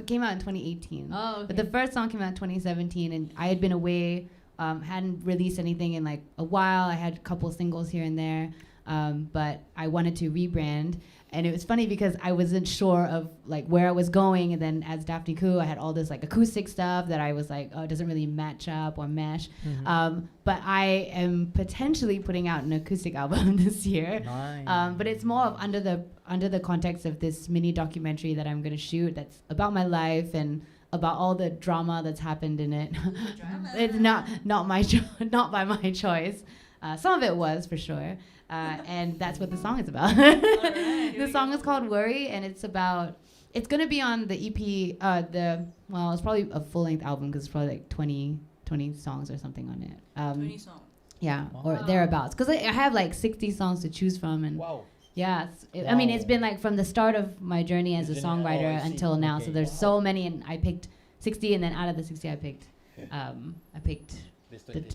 came out in 2018. Oh, okay. But the first song came out in 2017, and I had been away, hadn't released anything in like a while. I had a couple singles here and there, but I wanted to rebrand. And it was funny because I wasn't sure of like where I was going. And then as Daphne Koo, I had all this like acoustic stuff that I was like, oh, it doesn't really match up or mesh. But I am potentially putting out an acoustic album this year. Nice. But it's more of under the context of this mini documentary that I'm gonna shoot that's about my life and about all the drama that's happened in it. It's not my not by my choice. Some of it was for sure, and that's what the song is about. The song is called "Worry," and it's gonna be on the EP. It's probably a full length album because it's probably like 20 songs or something on it. 20 songs. Yeah, or thereabouts. Because I have like 60 songs to choose from, and Wow. yeah, I mean, it's been like from the start of my journey as a Journey, songwriter I see. until now. Okay. So there's so many, and I picked 60, and then out of the 60, I picked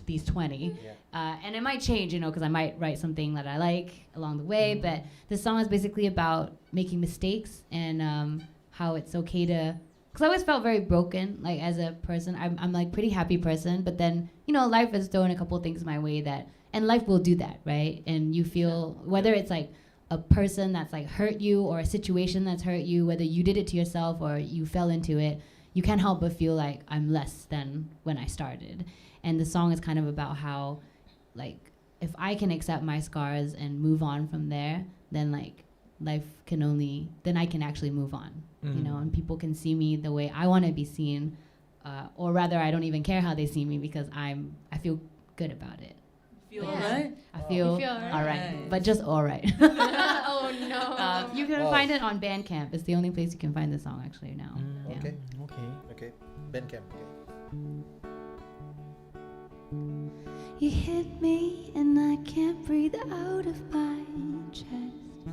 these 20. Yeah. And it might change, you know, because I might write something that I like along the way. But the song is basically about making mistakes and how it's okay to. Because I always felt very broken, like as a person. I'm like pretty happy person, but then you know, life has thrown a couple of things my way and life will do that, right? And you feel whether it's like a person that's like hurt you or a situation that's hurt you, whether you did it to yourself or you fell into it, you can't help but feel like I'm less than when I started. And the song is kind of about how, like, if I can accept my scars and move on from there, then like life can then I can actually move on, you know, and people can see me the way I want to be seen, or rather I don't even care how they see me because I feel good about it. Feel Yeah. alright? I feel, feel all right, alright. but just all right. Oh no. You can Wow. find it on Bandcamp. It's the only place you can find the song actually now. Yeah. Okay. Okay. Okay. Bandcamp. Okay. You hit me and I can't breathe out of my chest,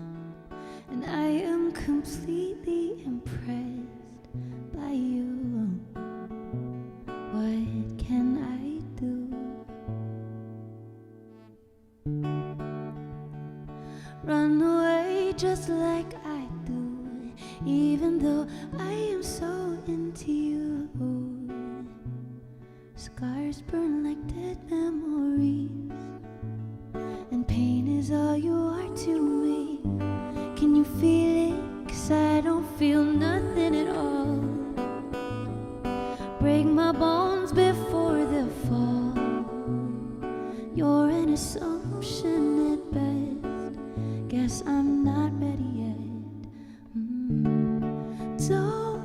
and I am completely impressed by you. What can I do? Run away just like I do, even though I am so into you. Scars burn like dead memories, and pain is all you are to me. Can you feel it? 'Cause I don't feel nothing at all. Break my bones before the fall. You're an assumption at best. Guess I'm not ready yet. Don't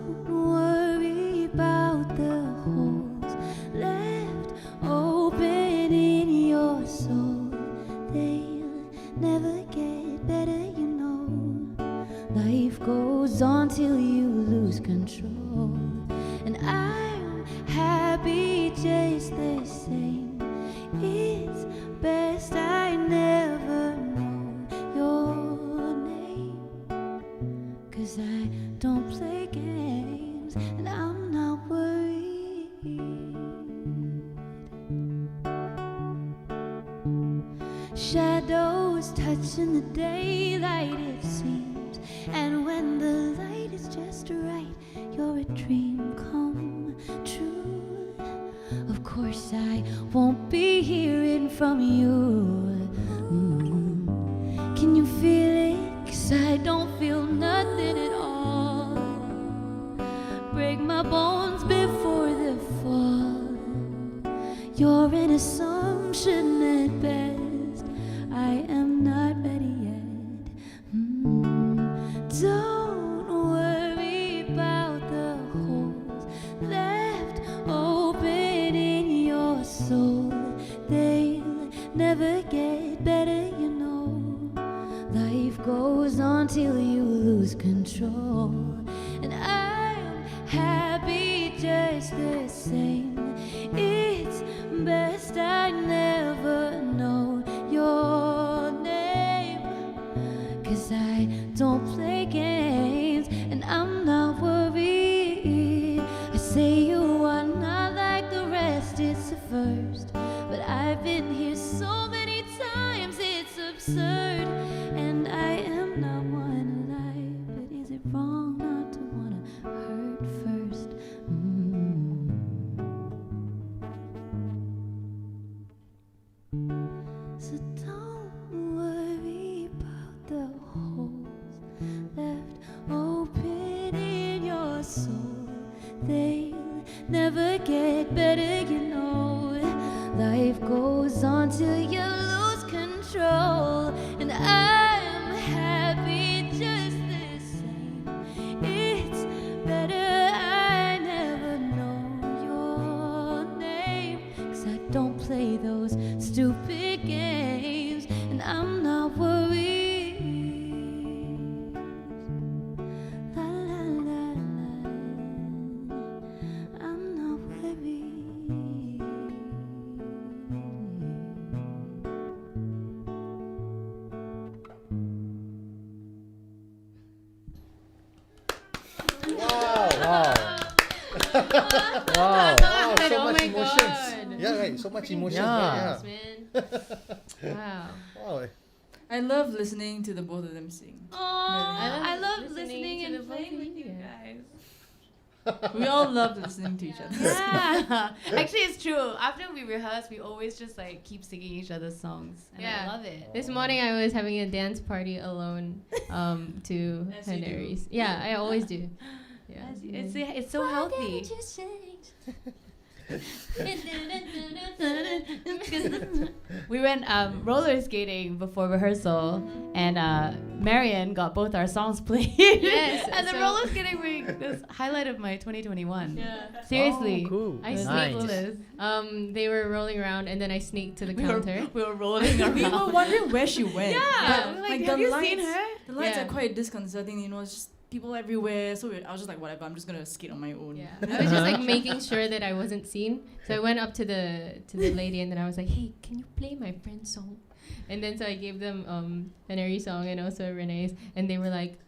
and I'm happy just the same. It's best I never know your name, 'cause I don't play games and I'm not worried. Shadows touching the daylight, it seems, and when the light is just right, you're a dream come true. Of course I won't be hearing from you. Can you feel it? 'Cause I don't feel nothing at all. Break my bones before the fall. You're an assumption at best. I am not ready yet. Don't worry about the holes left open in your soul. They'll never get better, you know. Life goes on till you lose control, and I'm happy just the same. It's best I never know your name, 'cause I don't play games and I'm not worried. I say you are not like the rest, it's a first, but I've been here so many times it's absurd. And I am not one alive, but is it wrong not to wanna hurt first? So don't worry about the holes left open in your soul. They'll never get better, you know. Life goes on till you lose control, and I'm happy just the same. It's better I never know your name, 'cause I don't play those stupid games, and I'm not worried. La la la la, I'm not worried. Wow. Wow. So Oh much my emotions. God. Yeah, right. So much emotions. Yeah. Right? Man. Wow. Wow. I love listening to the both of them sing. I love love listening listening to and the both playing of with you you guys. guys. We all love listening to each other. Yeah. Actually, it's true. After we rehearse, we always just like keep singing each other's songs. And Yeah. I love it. This morning I was having a dance party alone to As you do. HANERI's. Yeah, I always do. Yeah. It's so healthy. We went roller skating before rehearsal, and Marian got both our songs played. Yes, and the so- roller skating was highlight of my 2021. Yeah. Seriously. Oh, cool. I Nice. sneaked this. They were rolling around and then I sneaked to the counter. We were rolling around. We were wondering where she went. Yeah. But, Like, the have you lights, seen her? The lights Yeah. are quite disconcerting, you know, it's just people everywhere. So I was just like, whatever, I'm just gonna skate on my own. Yeah, I was just like making sure that I wasn't seen. So I went up to the lady and then I was like, "Hey, can you play my friend's song?" And then so I gave them HANERI song and also Renee's, and they were like,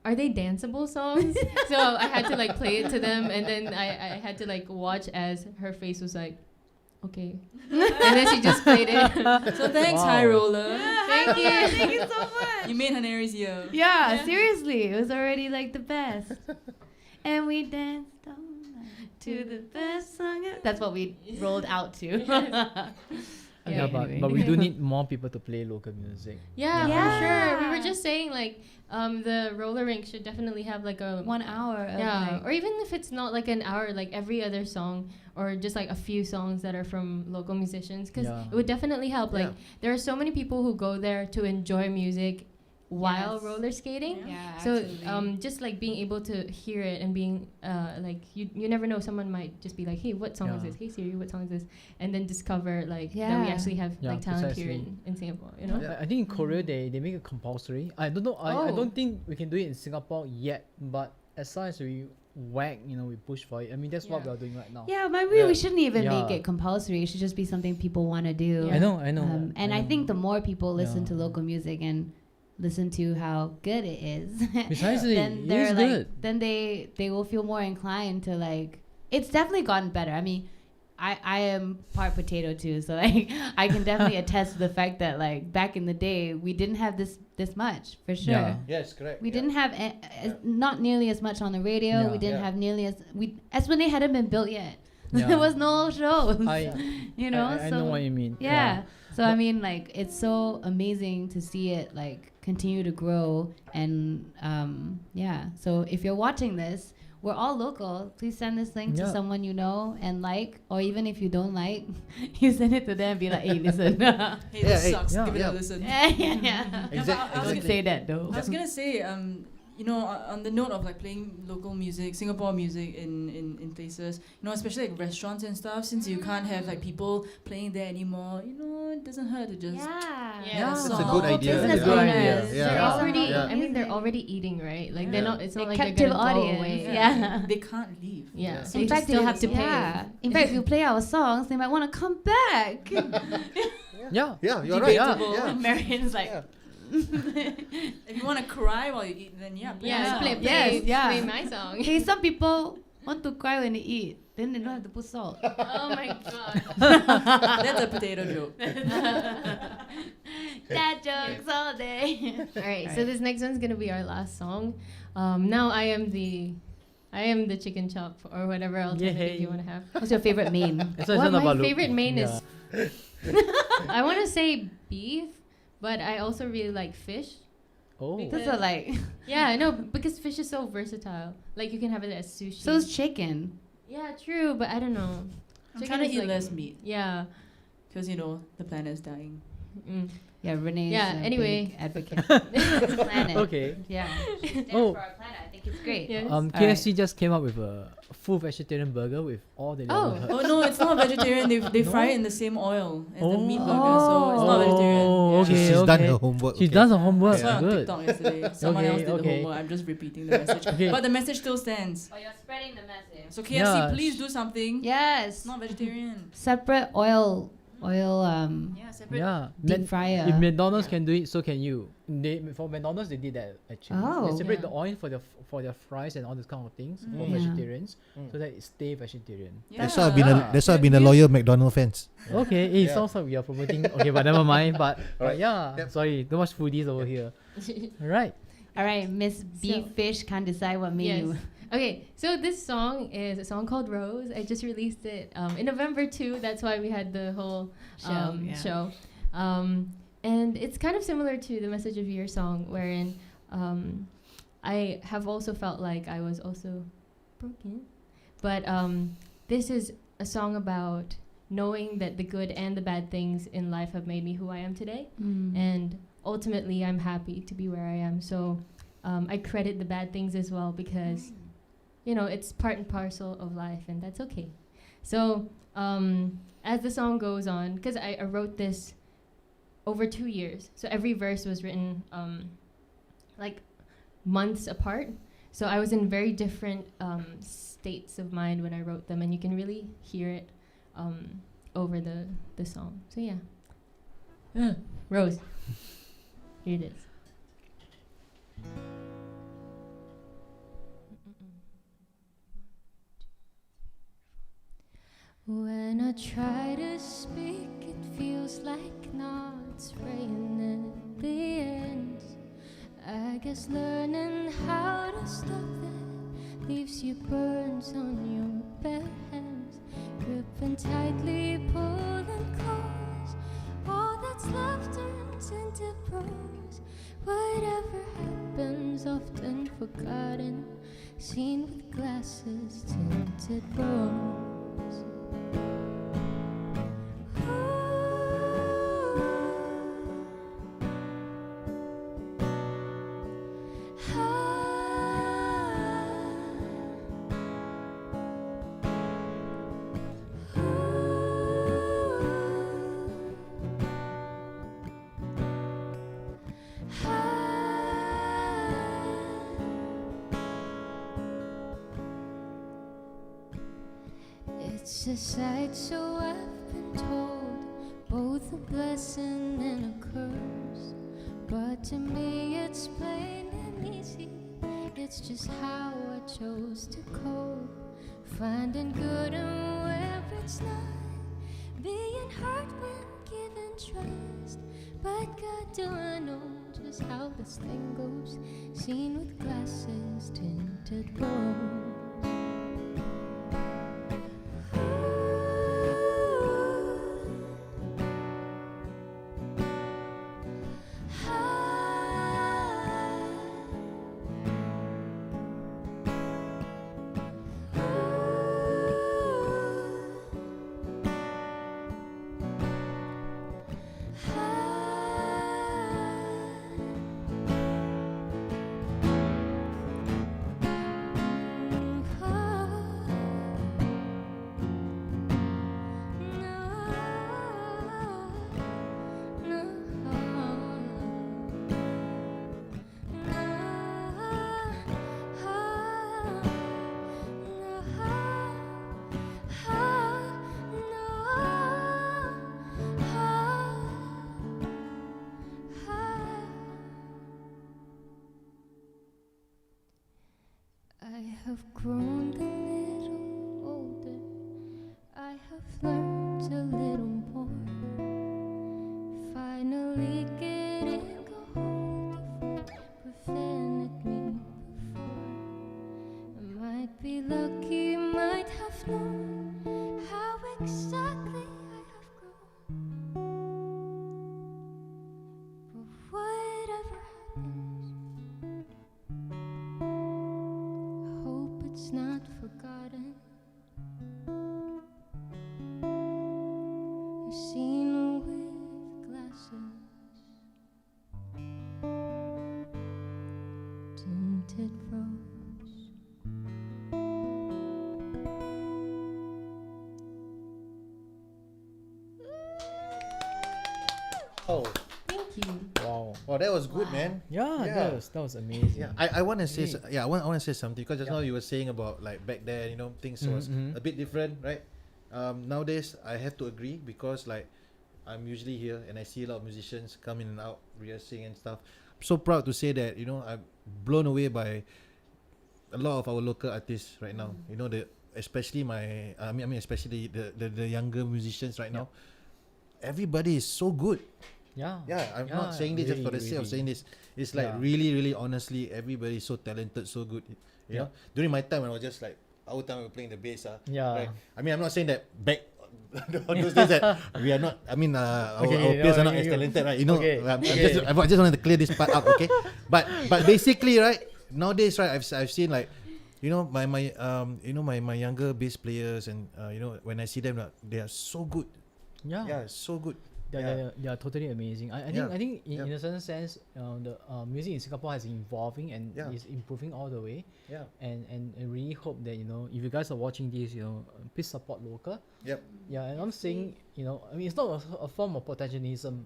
"Are they danceable songs?" So I had to like play it to them, and then I had to like watch as her face was like, "Okay," and then she just played it. So thanks, Wow. High Roller. Thank you. Thank you so much. You made HANERI's year. Yeah, seriously, it was already like the best. And we danced all night to the best song. That's what we rolled out to. Yeah, but we do need more people to play local music. Yeah, Yeah. for sure. We were just saying like the roller rink should definitely have like a 1 hour of yeah, like, or even if it's not like an hour, like every other song or just like a few songs that are from local musicians, because Yeah. it would definitely help. Like there are so many people who go there to enjoy music while Yes. roller skating. yeah, So absolutely. just like being able to hear it and being like you never know, someone might just be like, hey, what song is Yeah. this? Hey Siri, what song is this? And then discover like that we Yeah. actually have Yeah, like talent here precisely. in Singapore, you know? Yeah. I think in Korea they make it compulsory. I don't know. I Oh. don't think we can do it in Singapore yet. But as long as we whack, we push for it. I mean, that's what Yeah. we are doing right now. Yeah, maybe we shouldn't even Yeah. make it compulsory. It should just be something people want to do. I know. And I think the more people listen to Yeah. local music and listen to how good it is, Precisely, then it they're is like, good. then they will feel more inclined to like. It's definitely gotten better. I mean, I am part potato too, so like I can definitely attest to the fact that like back in the day we didn't have this much for sure. Yeah. Yes, correct. We didn't have not nearly as much on the radio. Yeah. We didn't Yeah. have nearly as SB hadn't been built yet. Yeah. There was no shows. I So know what you mean. yeah. So I mean, like, it's so amazing to see it like continue to grow, and yeah. So if you're watching this, we're all local. Please send this link to Yeah. someone you know and like, or even if you don't like, you send it to them and be like, hey, listen. Hey, Yeah, this hey, sucks. yeah, Give it yeah. a listen. yeah. Exact- Don't exactly. say that though. I was gonna say, on the note of like playing local music, Singapore music in places, especially like restaurants and stuff. Since you can't have like people playing there anymore, it doesn't hurt to just. Yeah, That's a song. good idea. Business That's a good owners. idea. They're Yeah. already. Yeah. I mean, they're already eating, right? Like they're Yeah. not. It's not A like they're captive gonna go audience. away. Yeah. They can't leave. Yeah. Yeah. So In you fact, still they- have to pay. yeah. In fact, if you play our songs, they might want to come back. Yeah. Yeah, you're right. Debatable. Yeah. Marian's like, Yeah. If you want to cry while you eat, then yeah, play Yeah, a song. play, Yes, yeah. play my song. hey, some people want to cry when they eat. Then they don't have to put salt. Oh my god. That's a potato joke. Dad jokes all day. All right, so this next one's gonna be our last song. Now I am the chicken chop or whatever alternative Yay. you want to have. What's your favorite main? It's not What my about look. favorite main Yeah. is, I want to say beef, but I also really like fish. Oh. Those are like, Yeah, I know because fish is so versatile. Like you can have it as sushi. so is chicken. yeah, true, but I don't know. I'm Chicken trying to is eat like- less meat Yeah. because the planet is dying. Mm. Yeah, Renee. Yeah, is a anyway. big advocate. Planet. Okay. Yeah. Oh. For our planet, I think it's great. Yeah. KFC just came up with a full vegetarian burger with all the Oh. yellow herbs. Oh no, it's not vegetarian. They fry it in the same oil as the meat burger, so it's not vegetarian. Oh, Yeah. okay. She's done her homework. She's okay. done some homework. I saw it on Good. TikTok yesterday. Someone Okay, else did okay. the homework. I'm just repeating the message. Okay. But the message still stands. Oh, you're spreading the message. So KFC, Yeah. please do something. Yes. It's not vegetarian. Separate oil, Yeah, separate. Yeah. deep fryer. If McDonald's can do it, so can you. For McDonald's, they did that actually. Oh. They separate Yeah. the oil for their fries and all these kind of things for Yeah. vegetarians, Mm. so that it stay vegetarian. Yeah. That's why I've been a loyal McDonald fans. Okay, it Yeah. sounds like we are promoting. Okay, but never mind. But Alright. yeah, Yep. sorry, too much foodies over here. All right. All right, Miss Beef Fish can't decide what menu. Yes. Okay, so this song is a song called Rose. I just released it in November too. That's why we had the whole show. And it's kind of similar to the message of your song, wherein I have also felt like I was also broken. But this is a song about knowing that the good and the bad things in life have made me who I am today. Mm. And ultimately, I'm happy to be where I am. So I credit the bad things as well because, it's part and parcel of life, and that's okay. So as the song goes on, because I wrote this over 2 years, so every verse was written like months apart. So I was in very different states of mind when I wrote them, and you can really hear it over the song. So yeah. Rose. Here it is. When I try to speak, it feels like now it's raining at the end. I guess learning how to stop that leaves you burns on your bare hands, gripping tightly, pulling close. All that's left turns into prose. Whatever happens, often forgotten, seen with glasses tinted rose. It's a sight, so I've been told, both a blessing and a curse. But to me it's plain and easy, it's just how I chose to cope. Finding good and where it's not, being hurt when given trust. But God, do I know just how this thing goes, seen with glasses tinted rose. I have grown a little older, I have learned a little more. Finally getting a hold of what prevented me before. I might be lucky, might have known how exactly I have grown. But whatever happens, hope it's not forgotten. Seen with glasses tinted rose. Oh, Thank you. Wow. oh, that was good, man. Yeah, Yeah. that was amazing. Yeah, I want to say Great. I want to say something because just Yeah. now you were saying about like back then, you know, things was Mhm. a bit different, right? Nowadays I have to agree because like I'm usually here and I see a lot of musicians come in and out rehearsing and stuff. I'm so proud to say that, you know, I'm blown away by a lot of our local artists right now. You know, especially especially the younger musicians right now. Everybody is so good. Yeah. Yeah, I'm not saying this just for the sake of saying this. It's like Yeah. really, honestly, everybody's so talented, so good. You know, during my time when I was just like our time we were playing the bass. Yeah. Right? I mean, I'm not saying that back on those days that we are not. I mean, our peers are not as talented, right? You know, Okay, I just wanted to clear this part up, okay? But basically, right nowadays, right, I've seen like, you know, my younger bass players and you know, when I see them, they are so good. Yeah. Yeah, so good. They are totally amazing. I Yeah. think in Yeah. a certain sense, the music in Singapore has evolving and Yeah. is improving all the way. Yeah. And really hope that, you know, if you guys are watching this, you know, please support local. Yep. Yeah, and I'm saying, you know, I mean, it's not a form of protectionism,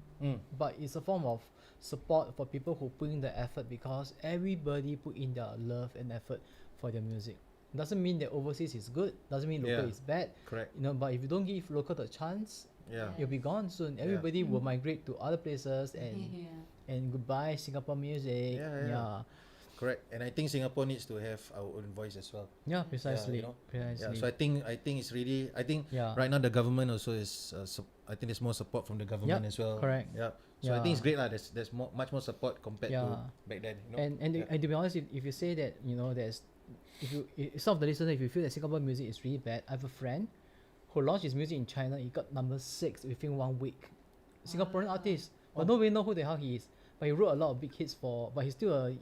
but it's a form of support for people who put in the effort, because everybody put in their love and effort for their music. Doesn't mean that overseas is good. Doesn't mean local Yeah. is bad. Correct. You know, but if you don't give local the chance, Yeah. you'll be gone soon. Everybody will migrate to other places, and goodbye Singapore music. Yeah. Correct. And I think Singapore needs to have our own voice as well. Yeah, precisely. you know. Precisely. Yeah. So I think it's really, I think Yeah. right now the government also is I think there's more support from the government as well. correct. Yeah. So I think it's Yeah. great lah. There's much more support compared to Yeah. back then. You know. And to be honest, if you say that, you know, some of the listeners, if you feel that Singapore music is really bad, I have a friend who launched his music in China. He got number 6 within 1 week. Singaporean artist, but nobody know who the hell he is. But he wrote a lot of big hits but he's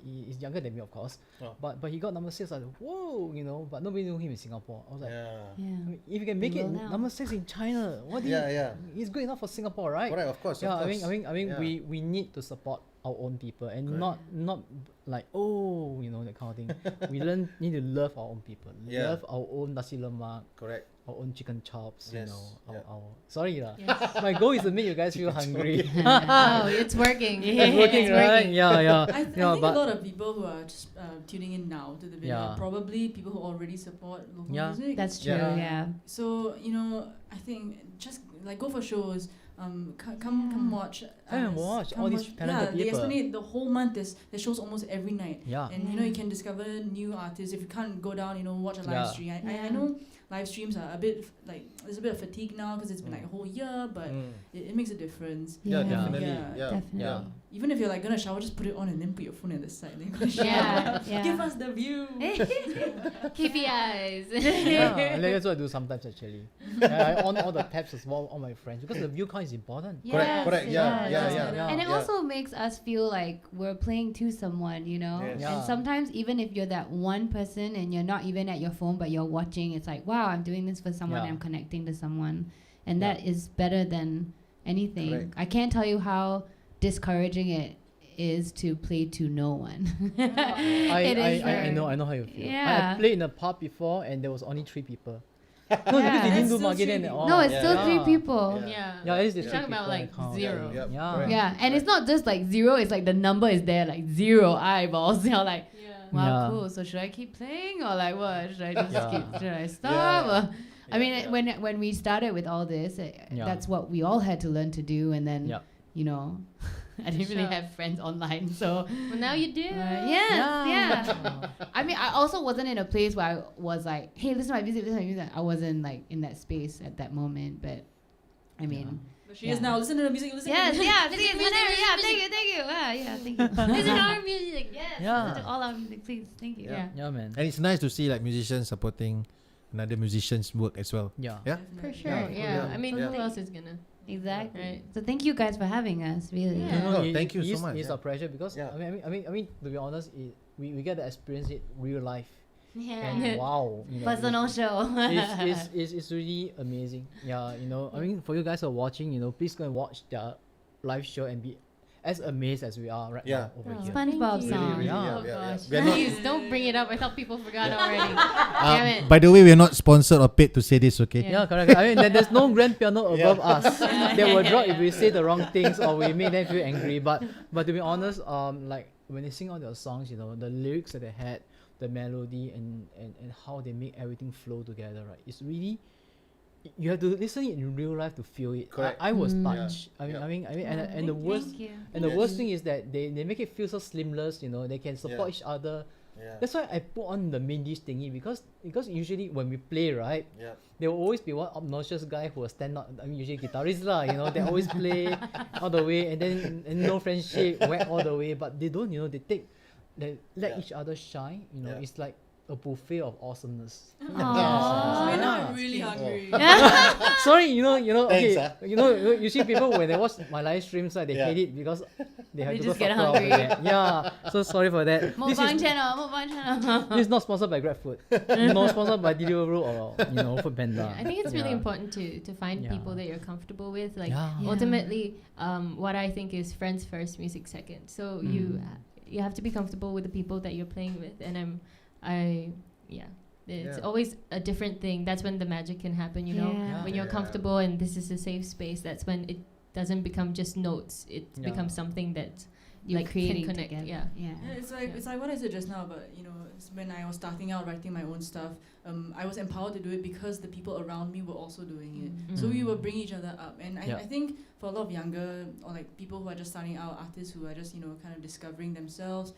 he's younger than me, of course. Oh. But he got number 6. Like, whoa, you know. But nobody knew him in Singapore. I was like, Yeah. Yeah. I mean, if you can make They it will now. number 6 in China, what do you? Yeah. It's good enough for Singapore, right? Correct. Of course. Yeah, of I course. mean, Yeah. we need to support our own people, and Correct. not like that kind of thing. We need to love our own people, Yeah. love our own nasi lemak, Correct. our own chicken chops. Yes, Our, yeah. our sorry lah. Yes. My goal is to make you guys feel hungry. Oh, it's working. It's working, It's right? working. Yeah. I think but a lot of people who are just tuning in now to the video Yeah. are probably people who already support local Yeah. music. That's true. Yeah. Yeah. So I think just like go for shows. Come watch. Come and watch all these talented Yeah, they people. explain the whole month. There's shows almost every night. yeah. And you can discover new artists if you can't go down. Watch a live Yeah. stream. I Yeah. know live streams are a bit there's a bit of fatigue now because it's been like a whole year, but it makes a difference. Yeah, Yeah. definitely. Yeah, Yeah. definitely. Yeah. Even if you're like gonna shower, just put it on and then put your phone at the side. Then go shower. Yeah. Give us the view. KPIs. Yeah, and that's what I do sometimes actually. I on all the tabs as well on my friends because the view count is important. Yes, Correct. it Yeah, does. yeah. And it Yeah. also makes us feel like we're playing to someone, Yes. Yeah. And sometimes even if you're that one person and you're not even at your phone but you're watching, it's like, wow, I'm doing this for someone, Yeah. I'm connecting to someone. And Yeah. that is better than anything. Correct. I can't tell you how discouraging it is to play to no one. It is I very- know how you feel. Yeah. I played in a pub before and there was only 3 people. No, because they didn't do Still marketing three and people. all. No, it's Yeah. still three Yeah. people. Yeah. Yeah. Yeah, at least there's You're 3 talking about people in like the count. zero. Yeah. Yeah. Correct. Yeah, and it's not just like zero, it's like the number is there, like 0 eyeballs. You're like, wow, Yeah. cool. So should I keep playing or like what? Should I just Yeah. should I stop? Yeah. Or, I mean, Yeah. when we started with all this, Yeah. that's what we all had to learn to do. And then, Yeah. I didn't really Sure. have friends online. So, Well, now you do. yeah. I mean, I also wasn't in a place where I was like, hey, listen to my music, listen to my music. I wasn't like in that space at that moment. But, I mean, But she is now. Listen to the music. Listen yes, to the yeah, Listen please, to music, whenever, listen yeah, to thank you, thank you. Listen to our music. Yes, Yeah. listen to all our music, please, thank you. Yeah. Yeah. Yeah, man. And it's nice to see like musicians supporting another musician's work as well. Yeah. Yeah. For Definitely. sure. Yeah. Yeah. I mean, Yeah. who else is gonna? Exactly. Right. So thank you guys for having us. Really. Yeah. No, thank you so much. It's Yeah. a pleasure because Yeah. I mean to be honest, we get to experience it real life. Yeah. And wow, Personal show. it's really amazing. Yeah, I mean for you guys who are watching, please go and watch their live show and be as amazed as we are right Yeah. now over Oh. here. SpongeBob Thank you. song. Really, Yeah. Oh yeah. gosh. We are not- Please don't bring it up. I thought people forgot already. Damn it. By the way, we are not sponsored or paid to say this, okay? Yeah, correct. I mean, there's no grand piano above Yeah. us. They will drop if we say the wrong things or we make them feel angry. But to be honest, like when they sing all their songs, the lyrics that they had, the melody and how they make everything flow together, right? It's really you have to listen it in real life to feel it. Correct. I was Mm. touched. Yeah. I mean, and the worst Thank you. and the Yes. worst thing is that they make it feel so seamless. They can support Yeah. each other. Yeah. That's why I put on the main dish thingy because usually when we play, right, Yeah. there will always be one obnoxious guy who will stand up. I mean, usually guitarists lah, they always play all the way and then no friendship, whack all the way. But they don't, they let Yeah. each other shine. Yeah. It's like a buffet of awesomeness. We're Aww. not really hungry. Sorry, okay, Thanks, you see people when they watch my live streams, they Yeah. hate it because they have They to just go get suffer over hungry. that. Yeah, so sorry for that. This Mukbang is, channel. this is not sponsored by GrabFood. No sponsored by Deliveroo or Foodpanda. I think it's really Yeah. important to find Yeah. people that you're comfortable with. Like Yeah. ultimately, what I think is friends first, music second. So you have to be comfortable with the people that you're playing with, and it's Yeah. always a different thing. That's when the magic can happen. Yeah. When you're Yeah. comfortable and this is a safe space. That's when it doesn't become just notes. It Yeah. becomes something that You're like creating can connect. together. Yeah. Yeah. Yeah, it's like what I said just now, but it's when I was starting out writing my own stuff, I was empowered to do it because the people around me were also doing it. So we would bring each other up, and Yeah. I think for a lot of younger or like people who are just starting out, artists who are just kind of discovering themselves,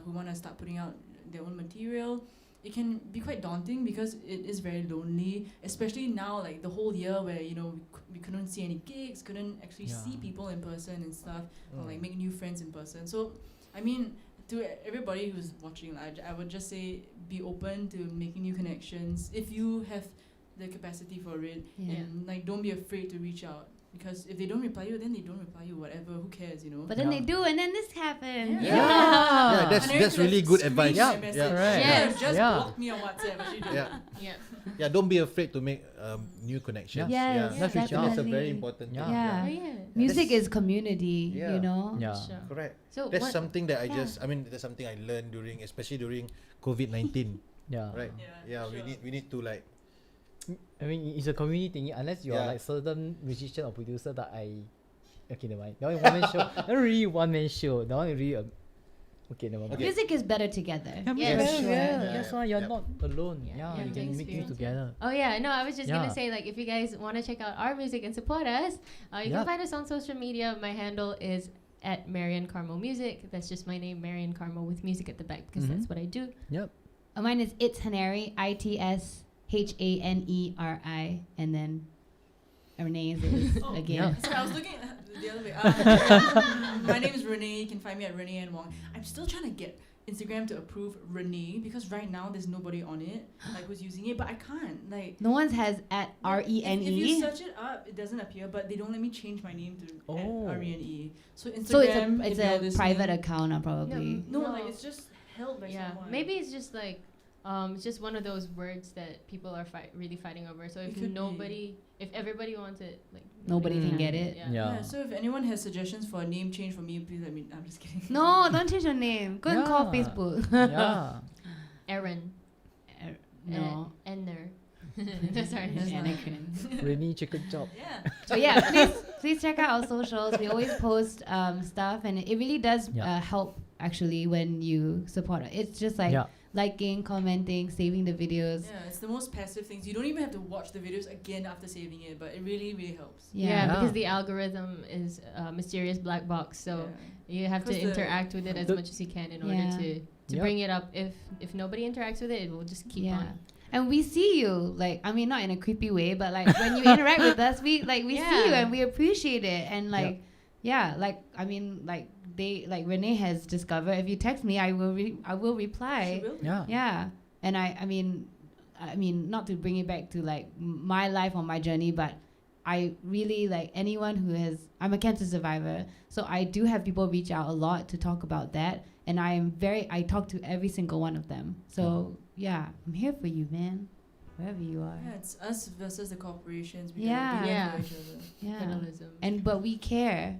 who want to start putting out their own material, it can be quite daunting because it is very lonely, especially now, like the whole year where we couldn't see any gigs, couldn't actually Yeah. see people in person and stuff, or like make new friends in person. So I mean, to everybody who's watching, I would just say be open to making new connections. If you have the capacity for it, Yeah. and like don't be afraid to reach out, because if they don't reply you, then they don't reply you. Whatever, who cares, you know? But then they do, and then this happened. Yeah. Yeah, And I that's really good scream advice. my Yeah, message. yeah. Right. She Yes. could have just Yeah. blocked me on WhatsApp, but she didn't. Yeah. Yeah. Yeah, don't be afraid to make new connections. Yes, yeah. Let's reach out. That's a very definitely. important thing. Yeah. Oh, yeah. Music That's- is community, Yeah. you know. Yeah. Sure. Correct. So That's what? something that I Yeah. that's something I learned especially during COVID-19. Yeah. Right. Yeah, We sure. need to like. I mean, it's a community thing. Unless you are Yeah. like certain musician or producer that okay, never mind. That one one man show. Not really one man show. That one really okay, never mind. Okay. Music is better together. Yeah, Yeah, yeah, for sure. yeah. Yeah. That's why you're Yep. not alone. Yeah. Yeah, Yeah, you can thanks, make things Fiona. together. Oh yeah, no, I was just Yeah. gonna say, like, if you guys want to check out our music and support us, you Yep. can find us on social media. My handle is at Marian Carmel Music. That's just my name, Marian Carmel, with music at the back, because that's what I do. Yep. Mine is It's Haneri, ITSHANERI, and then Renee is Oh, again. Sorry, I was looking at the other way. My name is Renee. You can find me at Renee and Wong. I'm still trying to get Instagram to approve Renee, because right now there's nobody on it, like who's using it, but I can't. Like, No one's has at if you RENE. search it up, it doesn't appear, but they don't let me change my name to Oh. RENE. So Instagram, So if it's you're a listening- private account, probably. No, No. like it's just held by Yeah, someone. maybe it's just like it's just one of those words that people are really fighting over. So It if could if everybody wants it, like Nobody can get it. Yeah. Yeah. Yeah. So if anyone has suggestions for a name change for me, please let me. I'm just kidding. No, don't change your name. Go and call Yeah. Facebook. Yeah. Aaron. No. Enner. Sorry. That's Yeah. Anakin. Really chicken chop. Yeah. So yeah, please check out our socials. We always post stuff, and it really does Yeah. help actually when you support us. It's just like Yeah. liking, commenting, saving the videos. Yeah, it's the most passive things. You don't even have to watch the videos again after saving it, but it really, really helps. Yeah, Yeah. because the algorithm is a mysterious black box, so you have to 'Cause the- interact with it as The- much as you can in order Yeah. to Yep. bring it up. If nobody interacts with it, it will just keep Yeah. on. And we see you, like, I mean, not in a creepy way, but like when you interact with us, we see you Yeah. and we appreciate it. And like, like, I mean, like Renee has discovered, if you text me, I will reply. She will. Yeah. Yeah. And I mean, not to bring it back to like my life or my journey, but I really like anyone who I'm a cancer survivor, so I do have people reach out a lot to talk about that, and I talk to every single one of them. So yeah, I'm here for you, man, wherever you are. Yeah, it's us versus the corporations. We Yeah. gotta be there Yeah. for each other. Yeah. Journalism. But we care.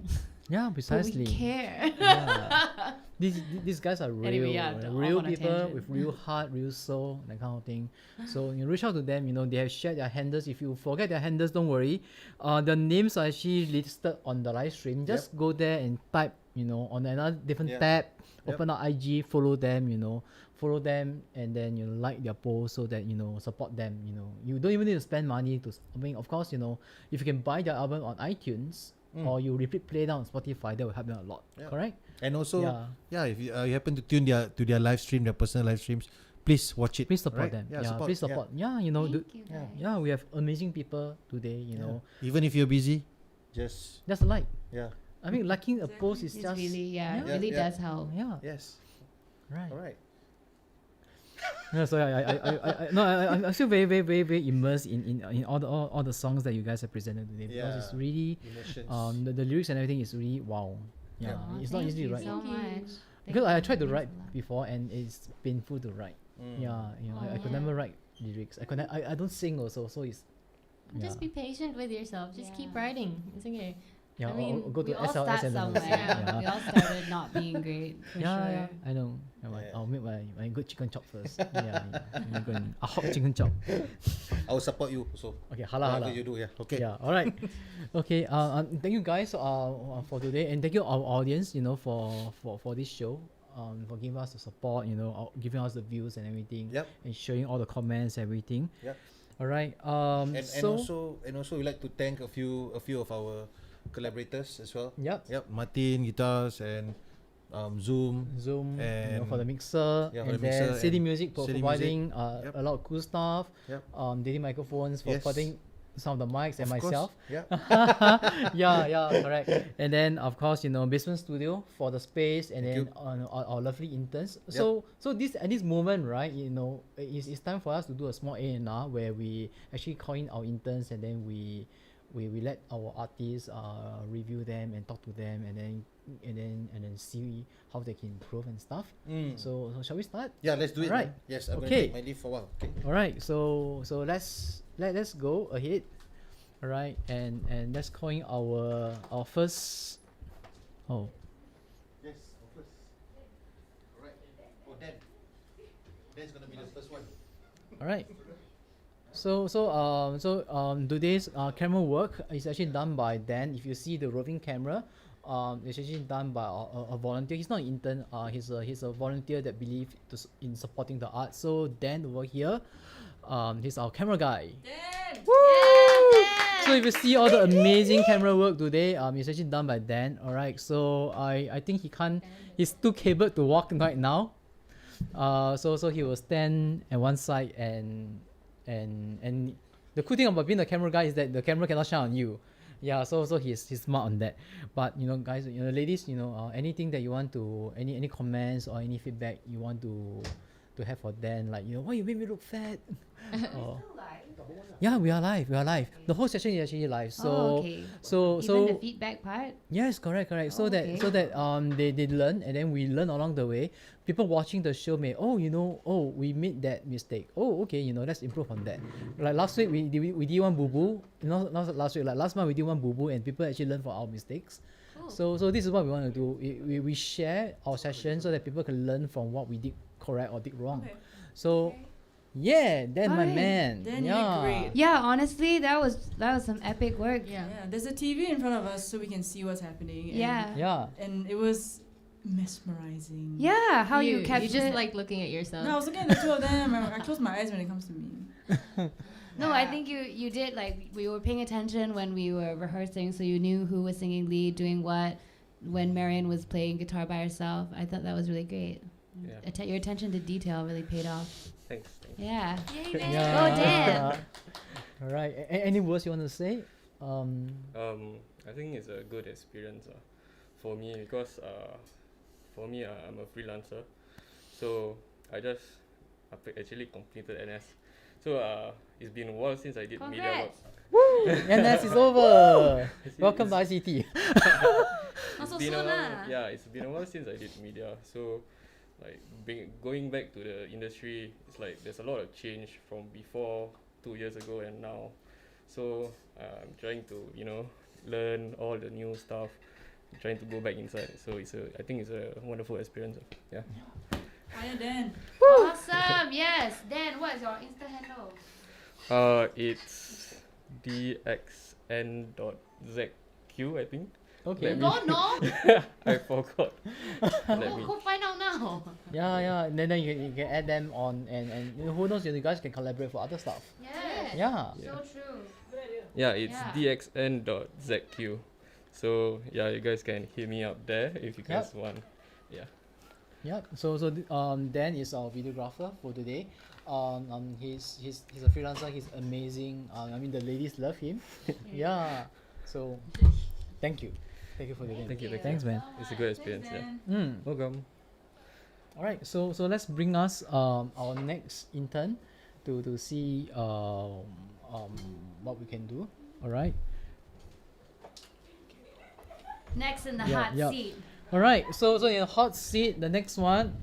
Yeah, But precisely. we care. Yeah. These guys are real, Anyway, yeah, real off on a people tangent. with real heart, real soul, that kind of thing. So you reach out to them. You know, they have shared their handles. If you forget their handles, don't worry. The names are actually listed on the live stream. Just go there and type. You know, on another different Yeah. tab. Yep. Open up IG, follow them. You know, follow them, and then you like their post so that support them. You know, you don't even need to spend money to. I mean, of course, if you can buy their album on iTunes. Or you repeat play down on Spotify, that will help them a lot. Yeah. Correct? And also, Yeah. if you happen to tune their live stream, their personal live streams, please watch it. Please support right? them. Yeah, Yeah, please support. Yeah, Thank you, Yeah. guys. Yeah, we have amazing people today. You know, Even if you're busy, just just like. yeah. I mean, liking a post is It's just really, it Yeah. really Yeah. does help. yeah, Yes. right. All right. Yeah, so I feel very, very, very, very immersed in all the songs that you guys have presented today, because it's Yeah. really Emotions. the lyrics and everything is really wow. Yeah, Yeah. it's not Thank easy you to write so Thank you. much. because I Thank tried to you. write Means a lot. before and it's painful to write. Mm. Yeah, I could Yeah. never write lyrics. I don't sing also, so it's Just be patient with yourself. Just keep Yeah. writing. It's okay. yeah. I mean, or go to We all SLS start and then somewhere. yeah. We all started not being great, for Yeah, sure. I know. Yeah. I'll make my good chicken chop first. I'm going a hot chicken chop. I will support you. So Okay, hala whatever hala. you do, yeah. Okay. Yeah, all right. Okay. Thank you guys for today, and thank you our audience. For this show. For giving us the support. Giving us the views and everything. Yep. And showing all the comments, everything. Yep. All right. And So. also we like to thank a few of our collaborators as well. Yep. Yep. Martin guitars and Zoom. Zoom, And for the mixer, yeah, for and the mixer then CD and Music for CD providing Yep. a lot of cool stuff. Yep. Daily microphones for Yes. providing some of the mics and Of course, myself. Yeah. Yeah, correct. And then of course, basement studio for the space, and Thank then our lovely interns. Yep. So this at this moment, right? It's time for us to do a small A&R where we actually call in our interns, and then we let our artists review them and talk to them, and then see how they can improve and stuff. So shall we start? Yeah, let's do it. Alright. Man. Yes, I'm Okay. gonna take my leave for a while. Okay. All right, so let's go ahead. All right, and let's call in our first. Oh, Yes, first. Alright. Oh, Dan. Dan's gonna be the first one. all right. So today's camera work is actually done by Dan. If you see the roving camera, it's actually done by a volunteer. He's not an intern. He's a volunteer that believes in supporting the art. So Dan over here, he's our camera guy. Dan! So if you see all the amazing camera work today, it's actually done by Dan. All right. So I think he's too cabled to walk right now. So he will stand at one side, and the cool thing about being the camera guy is that the camera cannot shine on you. Yeah. So he's smart on that. But guys, ladies, anything that you want to, any comments or any feedback you want to have for Dan, like why you made me look fat. Or, yeah, we are live. The whole session is actually live. So okay. so Even the feedback part. yes, correct. So that they learn, and then we learn along the way. People watching the show may we made that mistake. Oh, okay, let's improve on that. Like last week we did one boo boo. Not last week, like last month we did one boo boo, and people actually learn from our mistakes. Cool. So this is what we want to do. We share our session so that people can learn from what we did correct or did wrong. Okay. So yeah, Dan, my Alright. man. Dan, you did yeah. great. Yeah, honestly, that was some epic work. Yeah, there's a TV in front of us so we can see what's happening. And, Yeah. Yeah. and it was mesmerizing. Yeah, how you You captured just it. like looking at yourself. No, I was looking at the two of them. I close my eyes when it comes to me. No, I think you did, like, we were paying attention when we were rehearsing, so you knew who was singing lead, doing what. When Marian was playing guitar by herself, I thought that was really great. Yeah. Your attention to detail really paid off. Thanks. Yeah. Yay, Dan. Yeah. Go Dan. All right. Any words you want to say? I think it's a good experience for me because I'm a freelancer, so I just actually completed NS. So it's been a while since I did media work. Congrats. NS is over. Welcome to It's- ICT. Not so been a soon while, lah. yeah, it's been a while since I did media. So like going back to the industry, it's like there's a lot of change from before 2 years ago and now. So I'm trying to learn all the new stuff, trying to go back inside. So I think it's a wonderful experience. Yeah. Hiya, Dan. Awesome. Yes. Dan, what is your Insta handle? It's dxn.zq, I think. Okay. Let me- Don't know. I forgot. Let me. Go find out now. Yeah. And then you can add them on, and who knows, you guys can collaborate for other stuff. Yes. Yeah. So true. Yeah, it's Yeah. dxn.zq. So yeah, you guys can hit me up there if you guys want. Yeah. So Dan is our videographer for today. He's a freelancer. He's amazing. I mean, the ladies love him. Yeah. So thank you for today. Thank you. Thanks, man. It's a good experience. Yeah. Welcome. All right. So let's bring us our next intern to see what we can do. All right. Next in the Yeah, hot yeah. seat. All right. So in the hot seat, the next one.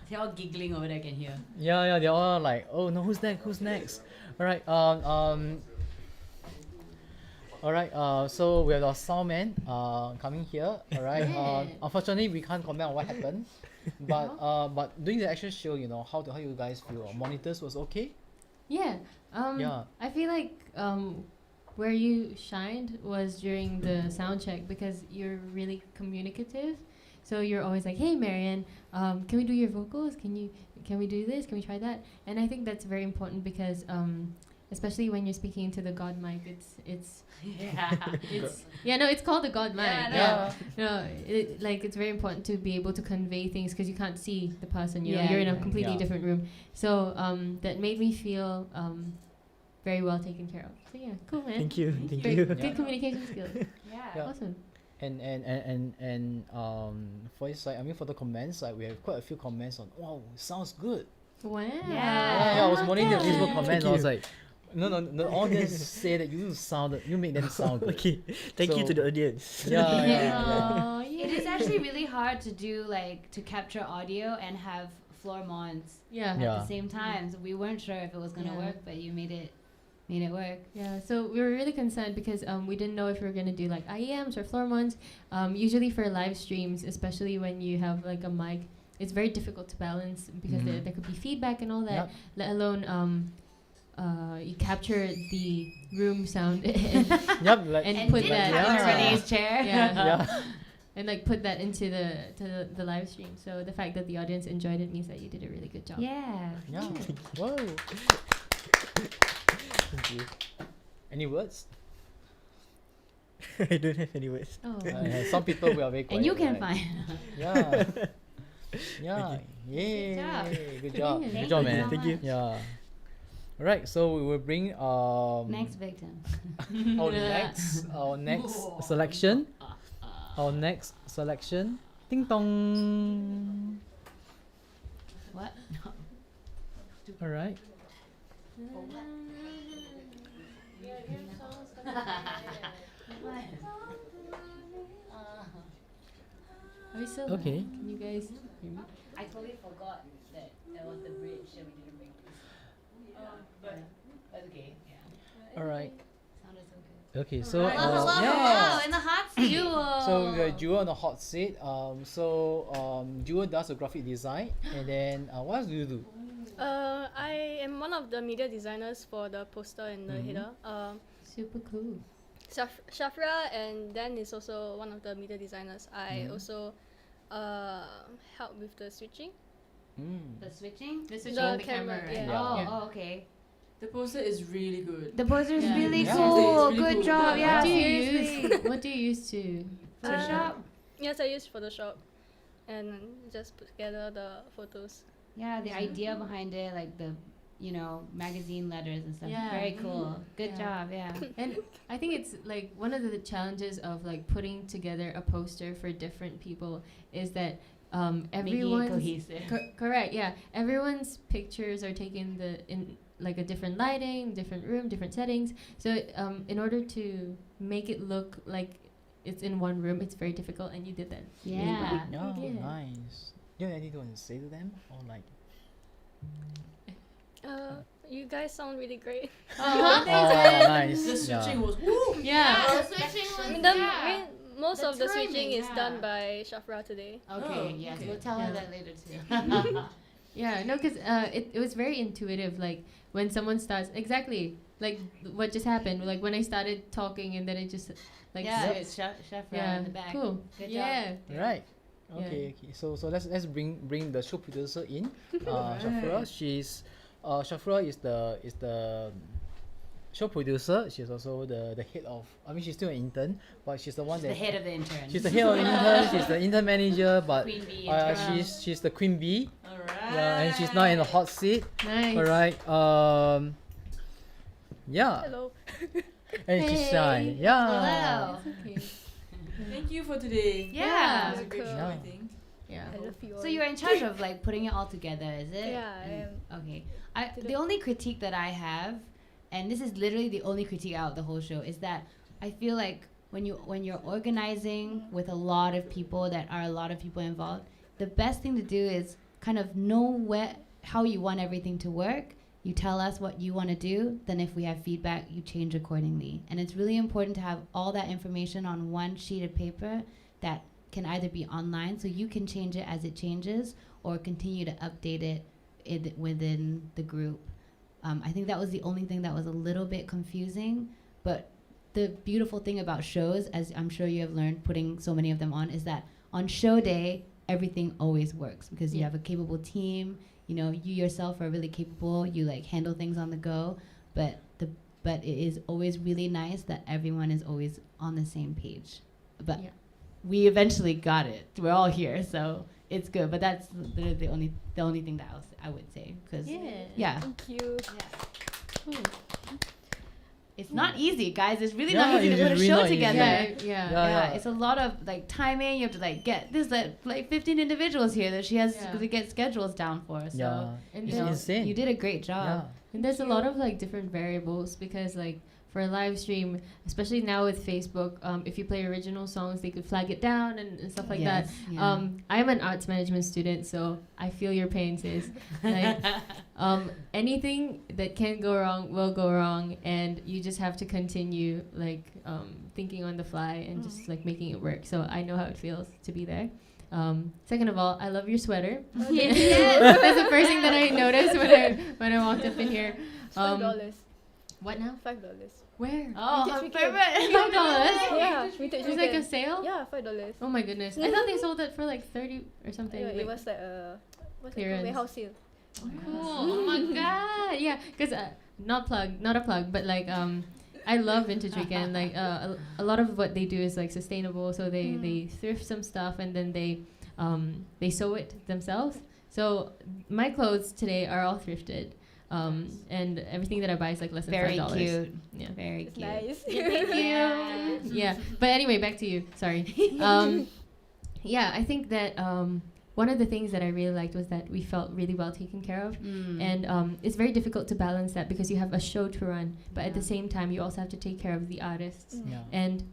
They're all giggling over there, I can hear. Yeah. They're all like, oh no, who's next? All right. All right. So we have our sound man coming here. All right. Unfortunately, we can't comment on what happened, but during the actual show, how you guys feel? Monitors was okay. Yeah. Yeah. I feel like where you shined was during the sound check because you're really communicative. So you're always like, "Hey, Marian, can we do your vocals? Can we do this? Can we try that?" And I think that's very important because especially when you're speaking into the God mic, it's called the God mic. Yeah, It's very important to be able to convey things because you can't see the person. Yeah, You're in a yeah. completely Yeah. different room. So that made me feel very well taken care of. So yeah, cool man. Thank you. Thank Great, you. good communication skills. Yeah. Yeah. Awesome. And for this like, I mean for the comments, like we have quite a few comments on wow, sounds good. Wow. Yeah, I was monitoring the Facebook comments. I was you. like, no, the audience say that you make them sound good. Okay, thank you So- to the audience. Yeah. Aw, It is actually really hard to do like to capture audio and have floor mons Yeah. at Yeah. the same time. So we weren't sure if it was gonna Yeah. work, but you made it work. Yeah, so we were really concerned because we didn't know if we were gonna do like IEMs or floor months. Usually for live streams, especially when you have like a mic, it's very difficult to balance because there could be feedback and all that. Yep. Let alone you capture the room sound and, Yep. Like and And put didn't that capture Yeah. Renee's chair. yeah. And like put that into the live stream. So the fact that the audience enjoyed it means that you did a really good job. Yeah. Yeah. Whoa. Thank you. Any words? I don't have any words. Oh. Some people we are very quiet. And you can right? find. Yeah. Yeah. Yay. job. Good job. Yeah. Good job, Thank you man. so much. Yeah. Alright, so we will bring Next victim. our next selection. Our next selection. Ding dong. What? Alright. Are we still Okay. live? Can you guys hear me? I totally forgot that there was the bridge that we didn't bring. But okay, yeah. Alright. Sounded so good. Okay, so Hello, hello, yeah. hello, in the hot seat. So we got Jewel on the hot seat. Jewel does a graphic design, and then what else do you do? I am one of the media designers for the poster and the header. Super cool. Shafra and Dan is also one of the media designers. I also help with the switching. The switching? The switching the camera, right? yeah. Oh, Yeah. oh, okay. The poster is really good. The poster is Yeah. really Yeah. cool. It's really Good cool. job. Yeah. Yeah, What do you seriously. use? What do you use to Photoshop? Yes, I use Photoshop and just put together the photos. Yeah, the idea behind it, like the, magazine letters and stuff. Yeah. Very cool. Good Yeah. job. Yeah. And I think it's like one of the challenges of like putting together a poster for different people is that Making it everyone's cohesive. correct, yeah. Everyone's pictures are taken in like a different lighting, different room, different settings. So in order to make it look like it's in one room, it's very difficult, and you did that. really Yeah. Oh, Yeah. nice. Do you have anything to say to them, or like? You guys sound really great. Oh, nice. The Yeah. switching was woo. Yeah. the switching was, Most The of the timing, switching is yeah. done by Shafra today. Okay, Oh, yes. okay. We'll tell her Yeah. that later too. Yeah, no, because it was very intuitive. Like when someone starts, exactly like what just happened. Like when I started talking, and then it just like yeah, s- it's Chef yeah, in the back. cool. Good job. Yeah, Right. Yeah. Okay. So let's bring the show producer in. Shafra. Shafra is the show producer. She's also the head of. I mean, she's still an intern, but she's the one The that. head of the intern. She's the head of intern. She's the intern manager, but Queen bee intern. she's the queen bee. All right. Yeah, and she's now in the hot seat. nice. All right. Yeah. Hello. And she's shy. Yeah. Hello. Okay. Thank you for today. Yeah. It was a great show, I Yeah. think. Yeah. I love you all. So you're in charge of like putting it all together, is it? Yeah, I am. Okay. The only critique that I have, and this is literally the only critique out of the whole show, is that I feel like when you're organizing with a lot of people involved, the best thing to do is kind of know how you want everything to work. You tell us what you want to do, then if we have feedback, you change accordingly. And it's really important to have all that information on one sheet of paper that can either be online so you can change it as it changes, or continue to update it within the group. I think that was the only thing that was a little bit confusing, but the beautiful thing about shows, as I'm sure you have learned putting so many of them on, is that on show day, everything always works because you Yeah. have a capable team. You yourself are really capable. You like handle things on the go, but it is always really nice that everyone is always on the same page. But Yeah. we eventually got it. We're all here, so it's good. But that's literally the only thing that I would say, because Yeah. yeah. Thank you. Cool. it's not easy, guys. It's really Yeah, not easy to it's put a really show not easy. together. Yeah. Yeah. It's a lot of like timing. You have to like get this like 15 individuals here that she has to get schedules down for. So Yeah, And it's then insane. you did a great job. Yeah. And there's a lot of like different variables because like for a live stream, especially now with Facebook, if you play original songs, they could flag it down and stuff like that. I'm an arts management student, so I feel your pain, sis. Like, anything that can go wrong will go wrong, and you just have to continue like thinking on the fly and just like making it work. So I know how it feels to be there. Second of all, I love your sweater. Yes. That's the first thing that I noticed when I walked up in here. $5. What now? $5. Where? Oh, Vintage her weekend. favorite. $5. Yeah, vintage It was like a weekend. sale. Yeah, $5. Oh my goodness! I thought they sold it for like 30 or something. Yeah, it like- was like a what's it Clearance. called? Warehouse sale. Cool. Oh my god. Yeah, because not a plug, but like I love Vintage Weekend. Like a lot of what they do is like sustainable. So they thrift some stuff and then they sew it themselves. So my clothes today are all thrifted. And everything that I buy is like less than Very $5. cute. Yeah. Very It's cute. nice. Thank you. Yeah. But anyway, back to you. Sorry. Yeah, I think that one of the things that I really liked was that we felt really well taken care of. And it's very difficult to balance that because you have a show to run, but at the same time you also have to take care of the artists. Yeah. And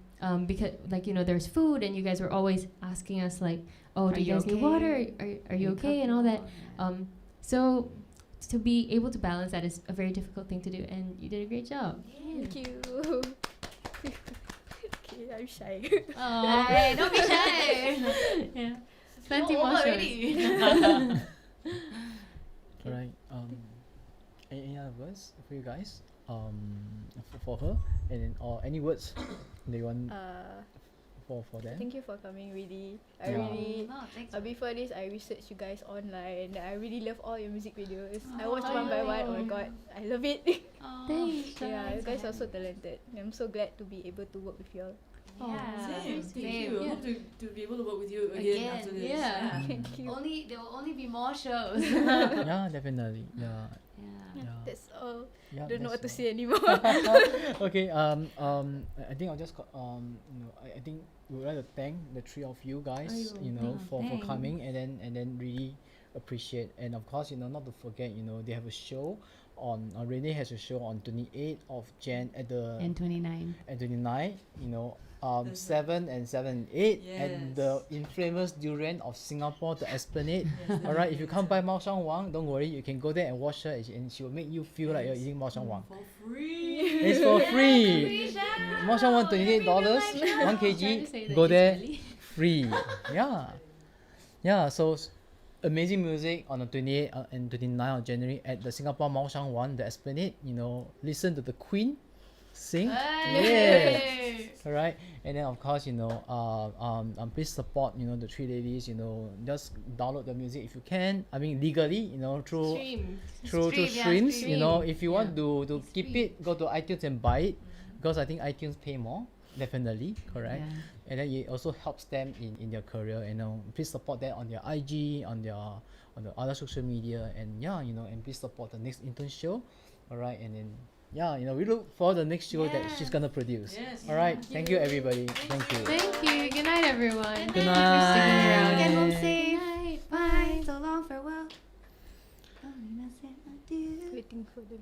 because like there's food, and you guys were always asking us like, oh, Are do you you guys need okay? water? Are you okay? And all that. So to be able to balance that is a very difficult thing to do, and you did a great job. Thank you. Okay, I'm shy. Oh, Hey, don't be shy. yeah. Plenty more shows. Alright. Any other words for you guys? For her, and then or any words they want for them? Thank you for coming. Really, Yeah. Oh, thanks. before this, I researched you guys online. I really love all your music videos. I watch one by one. Oh my god, I love it. Thanks. Yeah, you guys are so talented. I'm so glad to be able to work with you all. Same. Thank Same. you. I hope to be able to work with you again after this. Yeah. Thank you. There will only be more shows. Yeah, definitely. Yeah. Yeah. Yeah. That's all. Yeah, Don't know what to that's say anymore. all. Okay. I think I'll just I think we would like to thank the three of you guys. For thanks. coming and then really appreciate, and of course not to forget they have a show on RENE has a show on 28th of Jan at the And 29. at 29. That's 7 and 7 and 8 at the Yes. infamous durian of Singapore, the Esplanade. Yes, Alright, if you can't buy Mao Shan Wang, don't worry, you can go there and watch her, and she will make you feel like you're eating Mao Shan Wang. For free. It's for free. Mao Shan Wang $28, 1 kg. Go there, free. Yeah. So amazing music on the 28th and 29th of January at the Singapore Mao Shan Wang, the Esplanade. Listen to the Queen sing. Yeah. Alright, and then of course please support the three ladies. Just download the music if you can. I mean legally, through streams. Stream. If you want to keep it, go to iTunes and buy it, because I think iTunes pay more. Definitely, correct. Yeah. And then it also helps them in their career. Please support them on their IG, on the other social media, and and please support the next intern show. Alright, and then we look for the next show that she's gonna produce. Yes. Alright, thank you everybody. Thank you. Thank you. Good night, everyone. Good night. Get home safe. Bye. So long, farewell. Waiting for them.